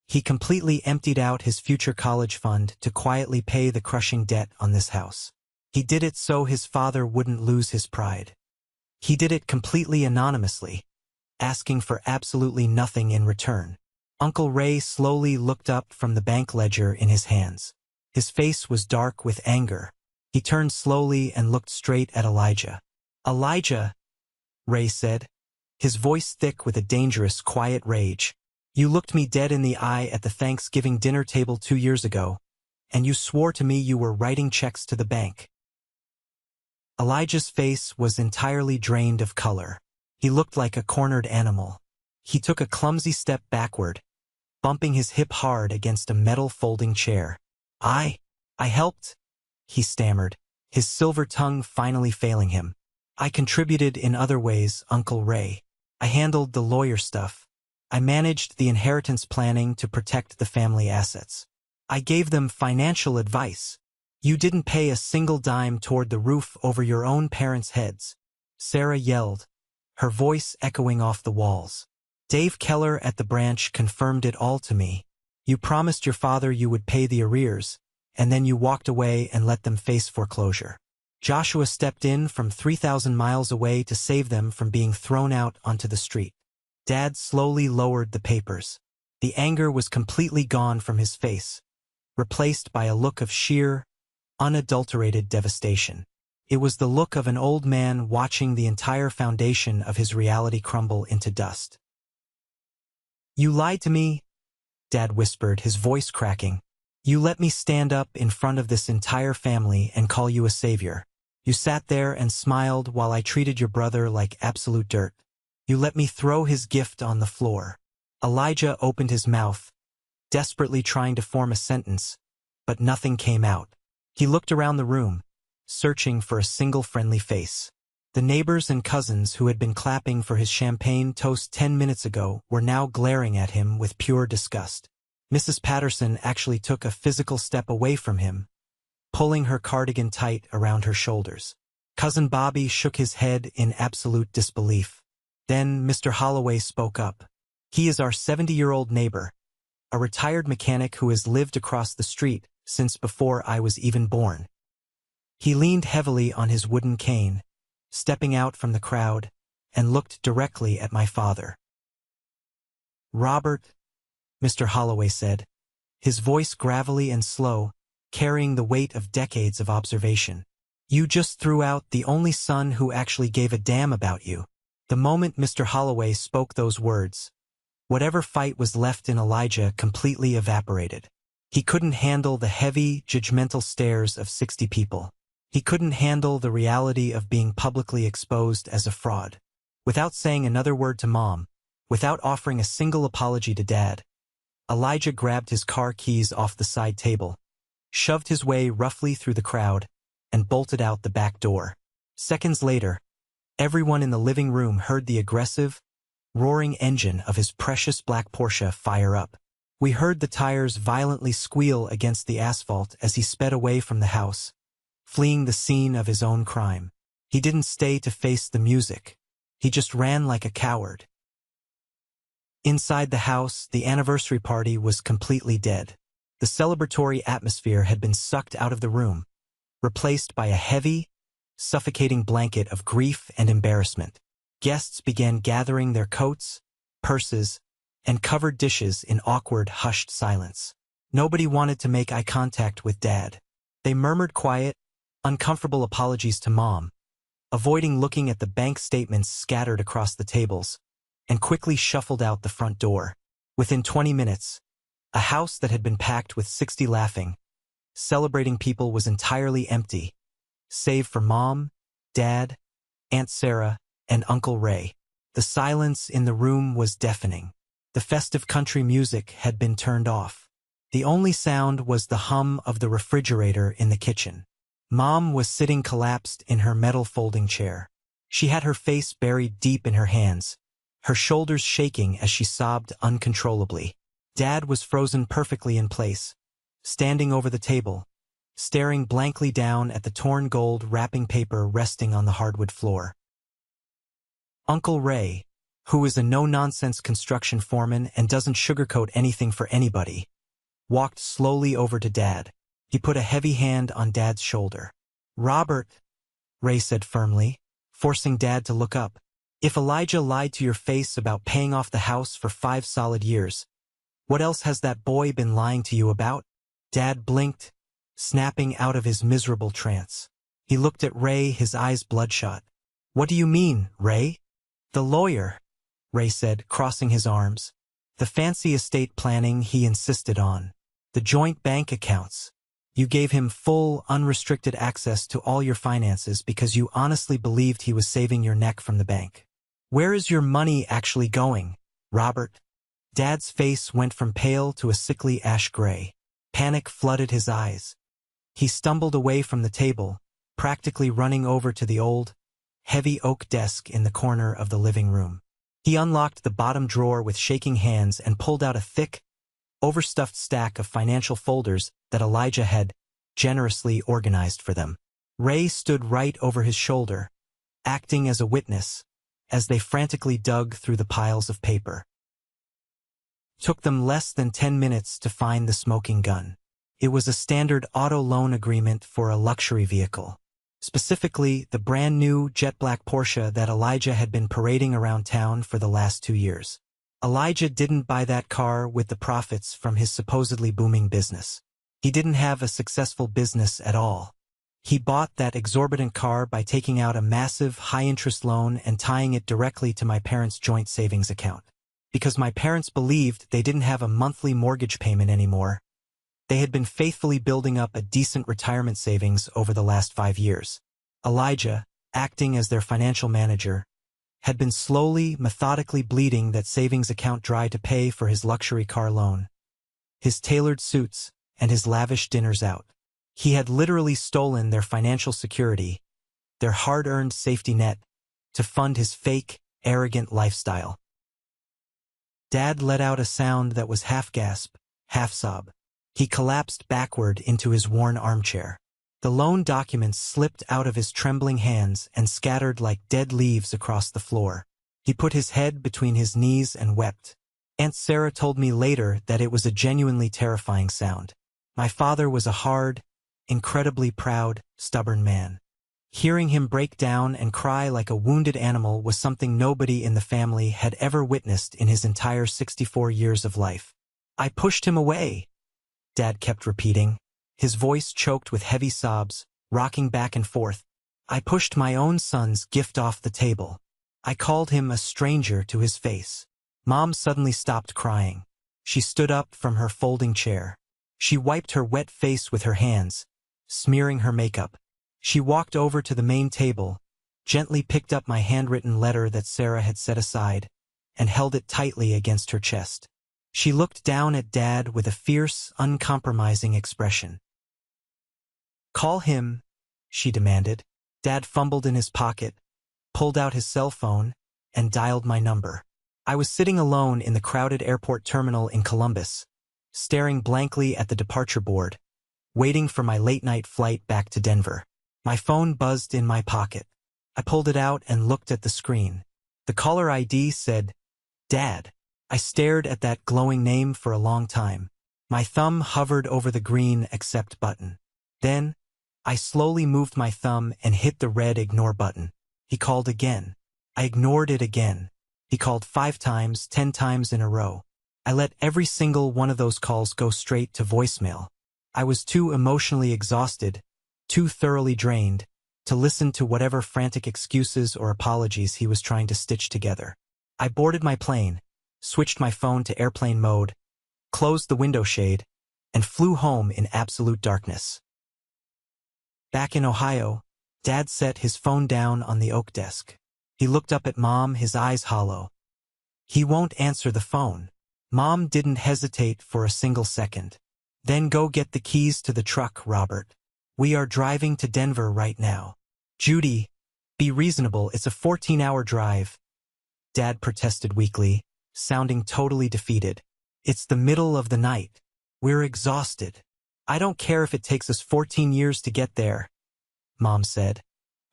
He completely emptied out his future college fund to quietly pay the crushing debt on this house. He did it so his father wouldn't lose his pride. He did it completely anonymously, asking for absolutely nothing in return. Uncle Ray slowly looked up from the bank ledger in his hands. His face was dark with anger. He turned slowly and looked straight at Elijah. "Elijah," Ray said, his voice thick with a dangerous, quiet rage. "You looked me dead in the eye at the Thanksgiving dinner table 2 years ago, and you swore to me you were writing checks to the bank." Elijah's face was entirely drained of color. He looked like a cornered animal. He took a clumsy step backward, bumping his hip hard against a metal folding chair. I helped," he stammered, his silver tongue finally failing him. "I contributed in other ways, Uncle Ray. I handled the lawyer stuff. I managed the inheritance planning to protect the family assets. I gave them financial advice. You didn't pay a single dime toward the roof over your own parents' heads," Sarah yelled, her voice echoing off the walls. "Dave Keller at the branch confirmed it all to me. You promised your father you would pay the arrears, and then you walked away and let them face foreclosure. Joshua stepped in from 3,000 miles away to save them from being thrown out onto the street." Dad slowly lowered the papers. The anger was completely gone from his face, replaced by a look of sheer, unadulterated devastation. It was the look of an old man watching the entire foundation of his reality crumble into dust. "You lied to me," Dad whispered, his voice cracking. You let me stand up in front of this entire family and call you a savior. You sat there and smiled while I treated your brother like absolute dirt. You let me throw his gift on the floor. Elijah opened his mouth, desperately trying to form a sentence, but nothing came out. He looked around the room, searching for a single friendly face. The neighbors and cousins who had been clapping for his champagne toast 10 minutes ago were now glaring at him with pure disgust. Mrs. Patterson actually took a physical step away from him, pulling her cardigan tight around her shoulders. Cousin Bobby shook his head in absolute disbelief. Then Mr. Holloway spoke up. He is our 70-year-old neighbor, a retired mechanic who has lived across the street since before I was even born. He leaned heavily on his wooden cane, stepping out from the crowd, and looked directly at my father. Robert, Mr. Holloway said, his voice gravelly and slow, carrying the weight of decades of observation. You just threw out the only son who actually gave a damn about you. The moment Mr. Holloway spoke those words, whatever fight was left in Elijah completely evaporated. He couldn't handle the heavy, judgmental stares of 60 people. He couldn't handle the reality of being publicly exposed as a fraud. Without saying another word to Mom, without offering a single apology to Dad, Elijah grabbed his car keys off the side table, shoved his way roughly through the crowd, and bolted out the back door. Seconds later, everyone in the living room heard the aggressive, roaring engine of his precious black Porsche fire up. We heard the tires violently squeal against the asphalt as he sped away from the house, fleeing the scene of his own crime. He didn't stay to face the music. He just ran like a coward. Inside the house, the anniversary party was completely dead. The celebratory atmosphere had been sucked out of the room, replaced by a heavy, suffocating blanket of grief and embarrassment. Guests began gathering their coats, purses, and covered dishes in awkward, hushed silence. Nobody wanted to make eye contact with Dad. They murmured quiet, uncomfortable apologies to Mom, avoiding looking at the bank statements scattered across the tables, and quickly shuffled out the front door. Within 20 minutes, a house that had been packed with 60 laughing, celebrating people was entirely empty, save for Mom, Dad, Aunt Sarah, and Uncle Ray. The silence in the room was deafening. The festive country music had been turned off. The only sound was the hum of the refrigerator in the kitchen. Mom was sitting collapsed in her metal folding chair. She had her face buried deep in her hands, her shoulders shaking as she sobbed uncontrollably. Dad was frozen perfectly in place, standing over the table, staring blankly down at the torn gold wrapping paper resting on the hardwood floor. Uncle Ray, who is a no-nonsense construction foreman and doesn't sugarcoat anything for anybody, walked slowly over to Dad. He put a heavy hand on Dad's shoulder. Robert, Ray said firmly, forcing Dad to look up. If Elijah lied to your face about paying off the house for 5 solid years, what else has that boy been lying to you about? Dad blinked, snapping out of his miserable trance. He looked at Ray, his eyes bloodshot. What do you mean, Ray? The lawyer, Ray said, crossing his arms. The fancy estate planning he insisted on. The joint bank accounts. You gave him full, unrestricted access to all your finances because you honestly believed he was saving your neck from the bank. Where is your money actually going, Robert? Dad's face went from pale to a sickly ash gray. Panic flooded his eyes. He stumbled away from the table, practically running over to the old, heavy oak desk in the corner of the living room. He unlocked the bottom drawer with shaking hands and pulled out a thick, overstuffed stack of financial folders that Elijah had generously organized for them. Ray stood right over his shoulder, acting as a witness, as they frantically dug through the piles of paper. Took them less than 10 minutes to find the smoking gun. It was a standard auto loan agreement for a luxury vehicle. Specifically, the brand-new jet-black Porsche that Elijah had been parading around town for the last 2 years. Elijah didn't buy that car with the profits from his supposedly booming business. He didn't have a successful business at all. He bought that exorbitant car by taking out a massive, high-interest loan and tying it directly to my parents' joint savings account. because my parents believed they didn't have a monthly mortgage payment anymore. They had been faithfully building up a decent retirement savings over the last 5 years. Elijah, acting as their financial manager, had been slowly, methodically bleeding that savings account dry to pay for his luxury car loan, his tailored suits, and his lavish dinners out. He had literally stolen their financial security, their hard-earned safety net, to fund his fake, arrogant lifestyle. Dad let out a sound that was half gasp, half sob. He collapsed backward into his worn armchair. The loan documents slipped out of his trembling hands and scattered like dead leaves across the floor. He put his head between his knees and wept. Aunt Sarah told me later that it was a genuinely terrifying sound. My father was a hard, incredibly proud, stubborn man. Hearing him break down and cry like a wounded animal was something nobody in the family had ever witnessed in his entire 64 years of life. "I pushed him away," Dad kept repeating, his voice choked with heavy sobs, rocking back and forth. "I pushed my own son's gift off the table. I called him a stranger to his face." Mom suddenly stopped crying. She stood up from her folding chair. She wiped her wet face with her hands, smearing her makeup. She walked over to the main table, gently picked up my handwritten letter that Sarah had set aside, and held it tightly against her chest. She looked down at Dad with a fierce, uncompromising expression. "Call him," she demanded. Dad fumbled in his pocket, pulled out his cell phone, and dialed my number. I was sitting alone in the crowded airport terminal in Columbus, staring blankly at the departure board, waiting for my late-night flight back to Denver. My phone buzzed in my pocket. I pulled it out and looked at the screen. The caller ID said, "Dad." I stared at that glowing name for a long time. My thumb hovered over the green accept button. Then, I slowly moved my thumb and hit the red ignore button. He called again. I ignored it again. He called 5 times, 10 times in a row. I let every single one of those calls go straight to voicemail. I was too emotionally exhausted, too thoroughly drained, to listen to whatever frantic excuses or apologies he was trying to stitch together. I boarded my plane, switched my phone to airplane mode, closed the window shade, and flew home in absolute darkness. Back in Ohio, Dad set his phone down on the oak desk. He looked up at Mom, his eyes hollow. "He won't answer the phone." Mom didn't hesitate for a single second. "Then go get the keys to the truck, Robert. We are driving to Denver right now." "Judy, be reasonable, it's a 14-hour drive," Dad protested weakly, sounding totally defeated. "It's the middle of the night. We're exhausted." "I don't care if it takes us 14 years to get there," Mom said,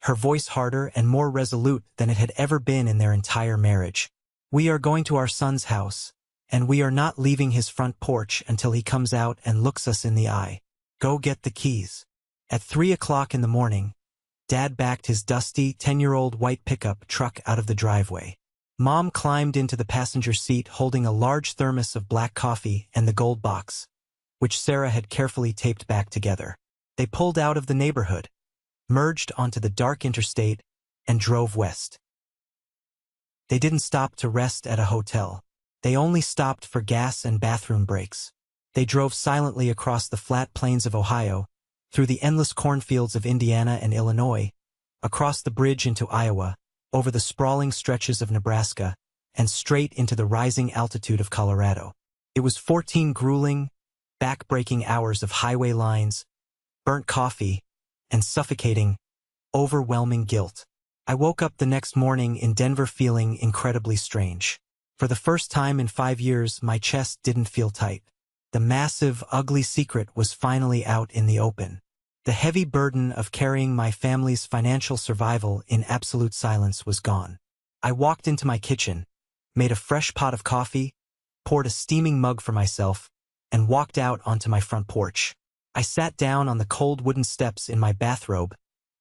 her voice harder and more resolute than it had ever been in their entire marriage. "We are going to our son's house, and we are not leaving his front porch until he comes out and looks us in the eye. Go get the keys." At 3 o'clock in the morning, Dad backed his dusty, 10-year-old white pickup truck out of the driveway. Mom climbed into the passenger seat holding a large thermos of black coffee and the gold box, which Sarah had carefully taped back together. They pulled out of the neighborhood, merged onto the dark interstate, and drove west. They didn't stop to rest at a hotel. They only stopped for gas and bathroom breaks. They drove silently across the flat plains of Ohio, through the endless cornfields of Indiana and Illinois, across the bridge into Iowa, over the sprawling stretches of Nebraska, and straight into the rising altitude of Colorado. It was 14 grueling, back-breaking hours of highway lines, burnt coffee, and suffocating, overwhelming guilt. I woke up the next morning in Denver feeling incredibly strange. For the first time in 5 years, my chest didn't feel tight. The massive, ugly secret was finally out in the open. The heavy burden of carrying my family's financial survival in absolute silence was gone. I walked into my kitchen, made a fresh pot of coffee, poured a steaming mug for myself, and walked out onto my front porch. I sat down on the cold wooden steps in my bathrobe,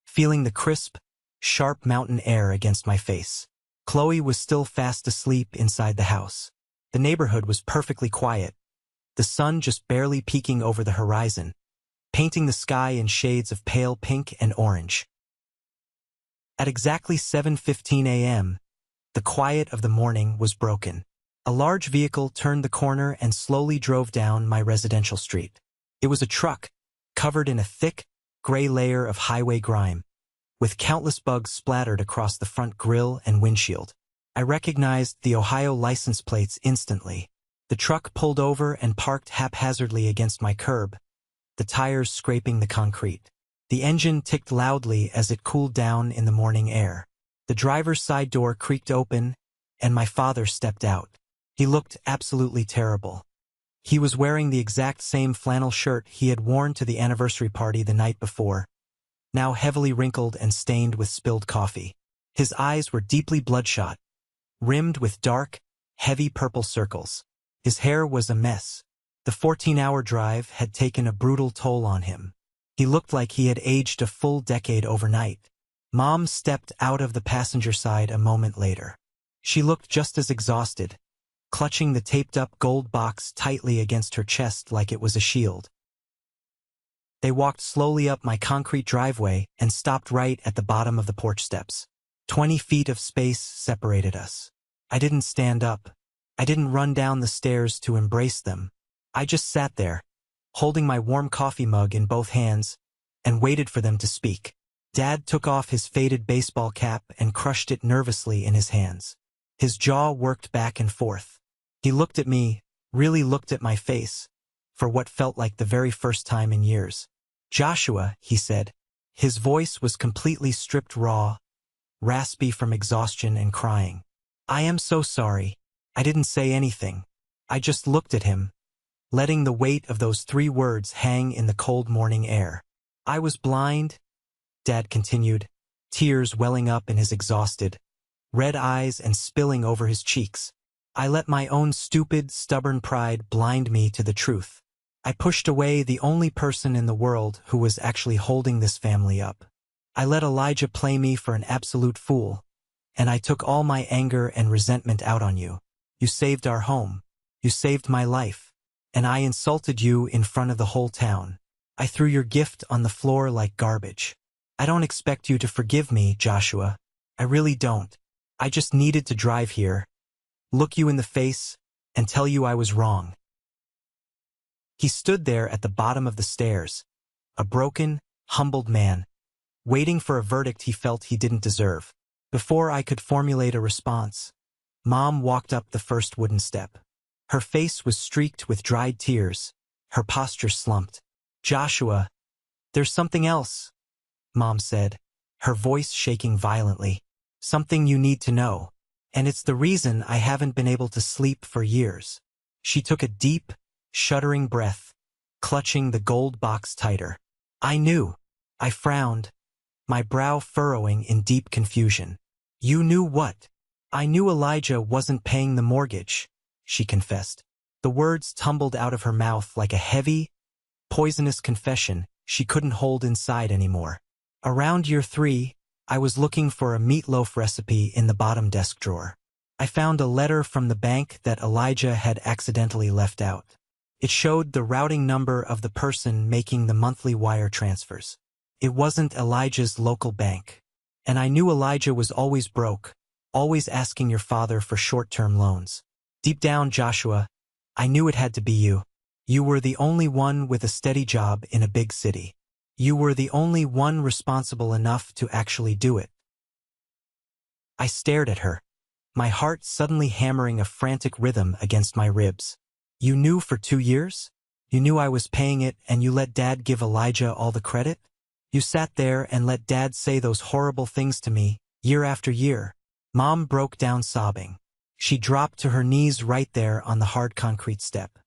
feeling the crisp, sharp mountain air against my face. Chloe was still fast asleep inside the house. The neighborhood was perfectly quiet, the sun just barely peeking over the horizon, painting the sky in shades of pale pink and orange. At exactly 7:15 a.m., the quiet of the morning was broken. A large vehicle turned the corner and slowly drove down my residential street. It was a truck, covered in a thick, gray layer of highway grime, with countless bugs splattered across the front grille and windshield. I recognized the Ohio license plates instantly. The truck pulled over and parked haphazardly against my curb, the tires scraping the concrete. The engine ticked loudly as it cooled down in the morning air. The driver's side door creaked open, and my father stepped out. He looked absolutely terrible. He was wearing the exact same flannel shirt he had worn to the anniversary party the night before, now heavily wrinkled and stained with spilled coffee. His eyes were deeply bloodshot, rimmed with dark, heavy purple circles. His hair was a mess. The 14-hour drive had taken a brutal toll on him. He looked like he had aged a full decade overnight. Mom stepped out of the passenger side a moment later. She looked just as exhausted, clutching the taped-up gold box tightly against her chest like it was a shield. They walked slowly up my concrete driveway and stopped right at the bottom of the porch steps. 20 feet of space separated us. I didn't stand up. I didn't run down the stairs to embrace them. I just sat there, holding my warm coffee mug in both hands, and waited for them to speak. Dad took off his faded baseball cap and crushed it nervously in his hands. His jaw worked back and forth. He looked at me, really looked at my face, for what felt like the very first time in years. "Joshua," he said. His voice was completely stripped raw, raspy from exhaustion and crying. "I am so sorry. I didn't say anything. I just looked at him, letting the weight of those 3 words hang in the cold morning air. I was blind," Dad continued, tears welling up in his exhausted, red eyes and spilling over his cheeks. "I let my own stupid, stubborn pride blind me to the truth. I pushed away the only person in the world who was actually holding this family up. I let Elijah play me for an absolute fool, and I took all my anger and resentment out on you. You saved our home. You saved my life. And I insulted you in front of the whole town. I threw your gift on the floor like garbage. I don't expect you to forgive me, Joshua. I really don't. I just needed to drive here, look you in the face, and tell you I was wrong." He stood there at the bottom of the stairs, a broken, humbled man, waiting for a verdict he felt he didn't deserve. Before I could formulate a response, Mom walked up the first wooden step. Her face was streaked with dried tears, her posture slumped. "Joshua, there's something else," Mom said, her voice shaking violently. "Something you need to know. And it's the reason I haven't been able to sleep for years." She took a deep, shuddering breath, clutching the gold box tighter. I knew. I frowned, my brow furrowing in deep confusion. "You knew what?" "I knew Elijah wasn't paying the mortgage," she confessed. The words tumbled out of her mouth like a heavy, poisonous confession she couldn't hold inside anymore. "Around year 3, I was looking for a meatloaf recipe in the bottom desk drawer. I found a letter from the bank that Elijah had accidentally left out. It showed the routing number of the person making the monthly wire transfers. It wasn't Elijah's local bank. And I knew Elijah was always broke, always asking your father for short-term loans. Deep down, Joshua, I knew it had to be you. You were the only one with a steady job in a big city. You were the only one responsible enough to actually do it." I stared at her, my heart suddenly hammering a frantic rhythm against my ribs. "You knew for 2 years? You knew I was paying it and you let Dad give Elijah all the credit? You sat there and let Dad say those horrible things to me, year after year." Mom broke down sobbing. She dropped to her knees right there on the hard concrete step.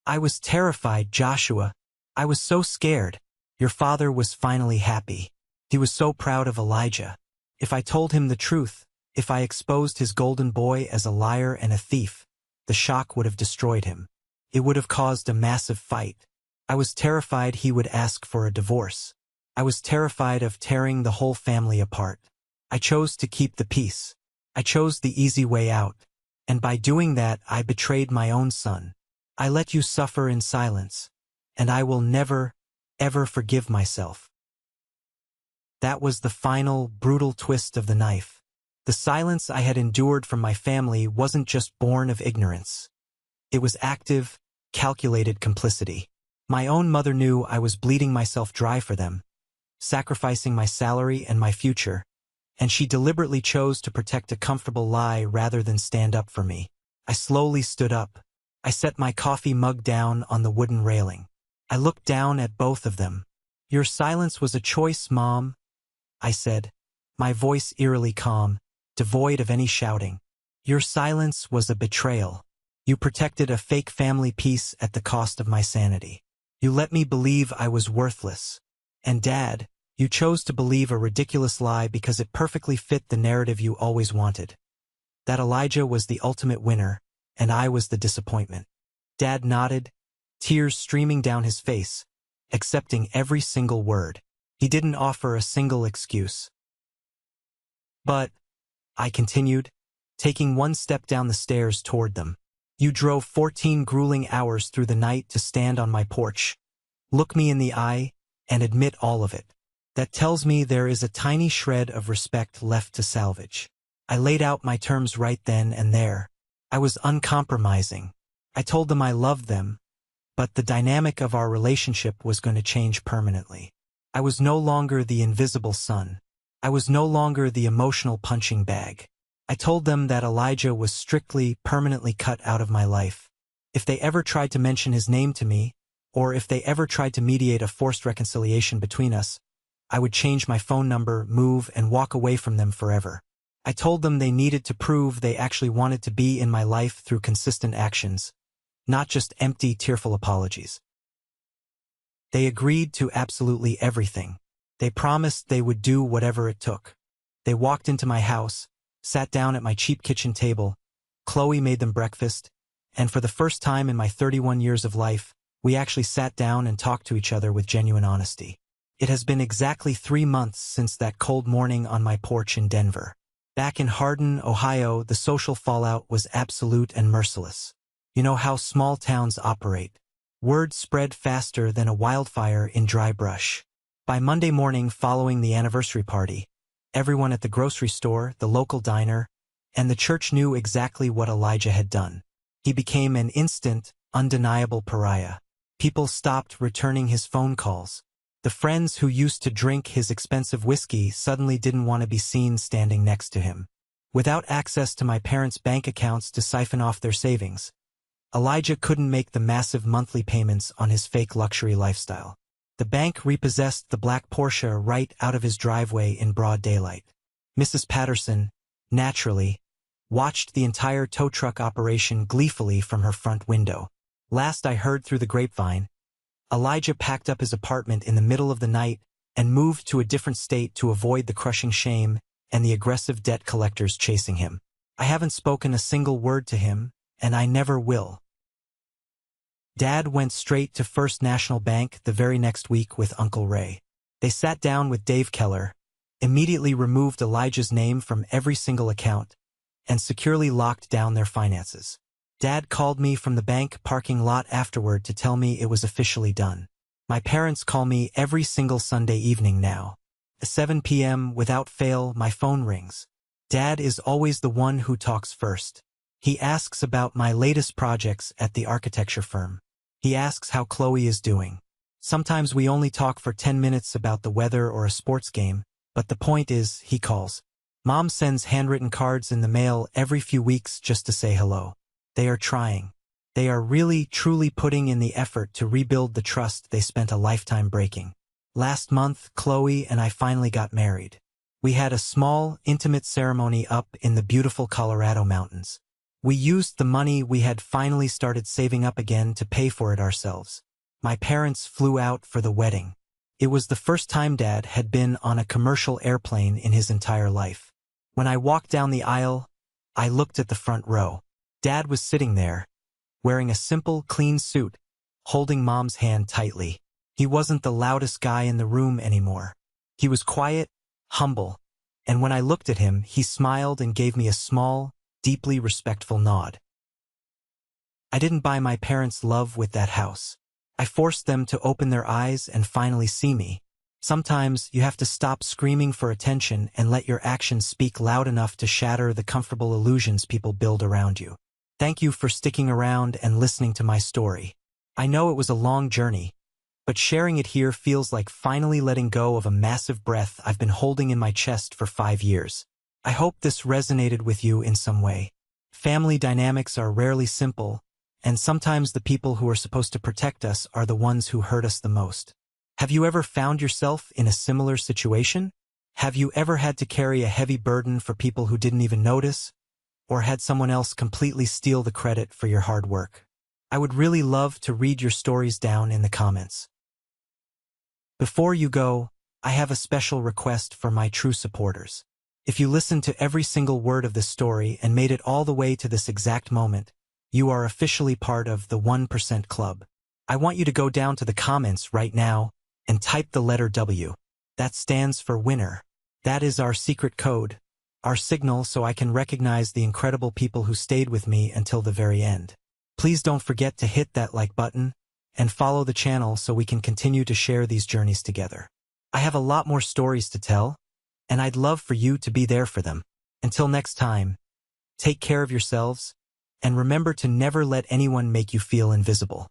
"I was terrified, Joshua. I was so scared. Your father was finally happy. He was so proud of Elijah. If I told him the truth, if I exposed his golden boy as a liar and a thief, the shock would have destroyed him. It would have caused a massive fight. I was terrified he would ask for a divorce. I was terrified of tearing the whole family apart. I chose to keep the peace. I chose the easy way out. And by doing that, I betrayed my own son. I let you suffer in silence. And I will never, ever forgive myself." That was the final, brutal twist of the knife. The silence I had endured from my family wasn't just born of ignorance. It was active, calculated complicity. My own mother knew I was bleeding myself dry for them, sacrificing my salary and my future, and she deliberately chose to protect a comfortable lie rather than stand up for me. I slowly stood up. I set my coffee mug down on the wooden railing. I looked down at both of them. "Your silence was a choice, Mom," I said, my voice eerily calm, devoid of any shouting. "Your silence was a betrayal. You protected a fake family peace at the cost of my sanity. You let me believe I was worthless. And Dad, you chose to believe a ridiculous lie because it perfectly fit the narrative you always wanted. That Elijah was the ultimate winner, and I was the disappointment." Dad nodded, tears streaming down his face, accepting every single word. He didn't offer a single excuse. "But," I continued, taking one step down the stairs toward them, "you drove 14 grueling hours through the night to stand on my porch, look me in the eye, and admit all of it. That tells me there is a tiny shred of respect left to salvage." I laid out my terms right then and there. I was uncompromising. I told them I loved them, but the dynamic of our relationship was going to change permanently. I was no longer the invisible son. I was no longer the emotional punching bag. I told them that Elijah was strictly, permanently cut out of my life. If they ever tried to mention his name to me, or if they ever tried to mediate a forced reconciliation between us, I would change my phone number, move, and walk away from them forever. I told them they needed to prove they actually wanted to be in my life through consistent actions, not just empty, tearful apologies. They agreed to absolutely everything. They promised they would do whatever it took. They walked into my house, sat down at my cheap kitchen table. Chloe made them breakfast, and for the first time in my 31 years of life, we actually sat down and talked to each other with genuine honesty. It has been exactly 3 months since that cold morning on my porch in Denver. Back in Hardin, Ohio, the social fallout was absolute and merciless. You know how small towns operate. Word spread faster than a wildfire in dry brush. By Monday morning following the anniversary party, everyone at the grocery store, the local diner, and the church knew exactly what Elijah had done. He became an instant, undeniable pariah. People stopped returning his phone calls. The friends who used to drink his expensive whiskey suddenly didn't want to be seen standing next to him. Without access to my parents' bank accounts to siphon off their savings, Elijah couldn't make the massive monthly payments on his fake luxury lifestyle. The bank repossessed the black Porsche right out of his driveway in broad daylight. Mrs. Patterson, naturally, watched the entire tow truck operation gleefully from her front window. Last I heard through the grapevine, Elijah packed up his apartment in the middle of the night and moved to a different state to avoid the crushing shame and the aggressive debt collectors chasing him. I haven't spoken a single word to him, and I never will. Dad went straight to First National Bank the very next week with Uncle Ray. They sat down with Dave Keller, immediately removed Elijah's name from every single account, and securely locked down their finances. Dad called me from the bank parking lot afterward to tell me it was officially done. My parents call me every single Sunday evening now. At 7 p.m., without fail, my phone rings. Dad is always the one who talks first. He asks about my latest projects at the architecture firm. He asks how Chloe is doing. Sometimes we only talk for 10 minutes about the weather or a sports game, but the point is, he calls. Mom sends handwritten cards in the mail every few weeks just to say hello. They are trying. They are really, truly putting in the effort to rebuild the trust they spent a lifetime breaking. Last month, Chloe and I finally got married. We had a small, intimate ceremony up in the beautiful Colorado mountains. We used the money we had finally started saving up again to pay for it ourselves. My parents flew out for the wedding. It was the first time Dad had been on a commercial airplane in his entire life. When I walked down the aisle, I looked at the front row. Dad was sitting there, wearing a simple, clean suit, holding Mom's hand tightly. He wasn't the loudest guy in the room anymore. He was quiet, humble, and when I looked at him, he smiled and gave me a small, deeply respectful nod. I didn't buy my parents love with that house. I forced them to open their eyes and finally see me. Sometimes you have to stop screaming for attention and let your actions speak loud enough to shatter the comfortable illusions people build around you. Thank you for sticking around and listening to my story. I know it was a long journey, but sharing it here feels like finally letting go of a massive breath I've been holding in my chest for 5 years. I hope this resonated with you in some way. Family dynamics are rarely simple, and sometimes the people who are supposed to protect us are the ones who hurt us the most. Have you ever found yourself in a similar situation? Have you ever had to carry a heavy burden for people who didn't even notice? Or had someone else completely steal the credit for your hard work? I would really love to read your stories down in the comments. Before you go, I have a special request for my true supporters. If you listened to every single word of this story and made it all the way to this exact moment, you are officially part of the 1% Club. I want you to go down to the comments right now and type the letter W. That stands for winner. That is our secret code, our signal so I can recognize the incredible people who stayed with me until the very end. Please don't forget to hit that like button and follow the channel so we can continue to share these journeys together. I have a lot more stories to tell, and I'd love for you to be there for them. Until next time, take care of yourselves, and remember to never let anyone make you feel invisible.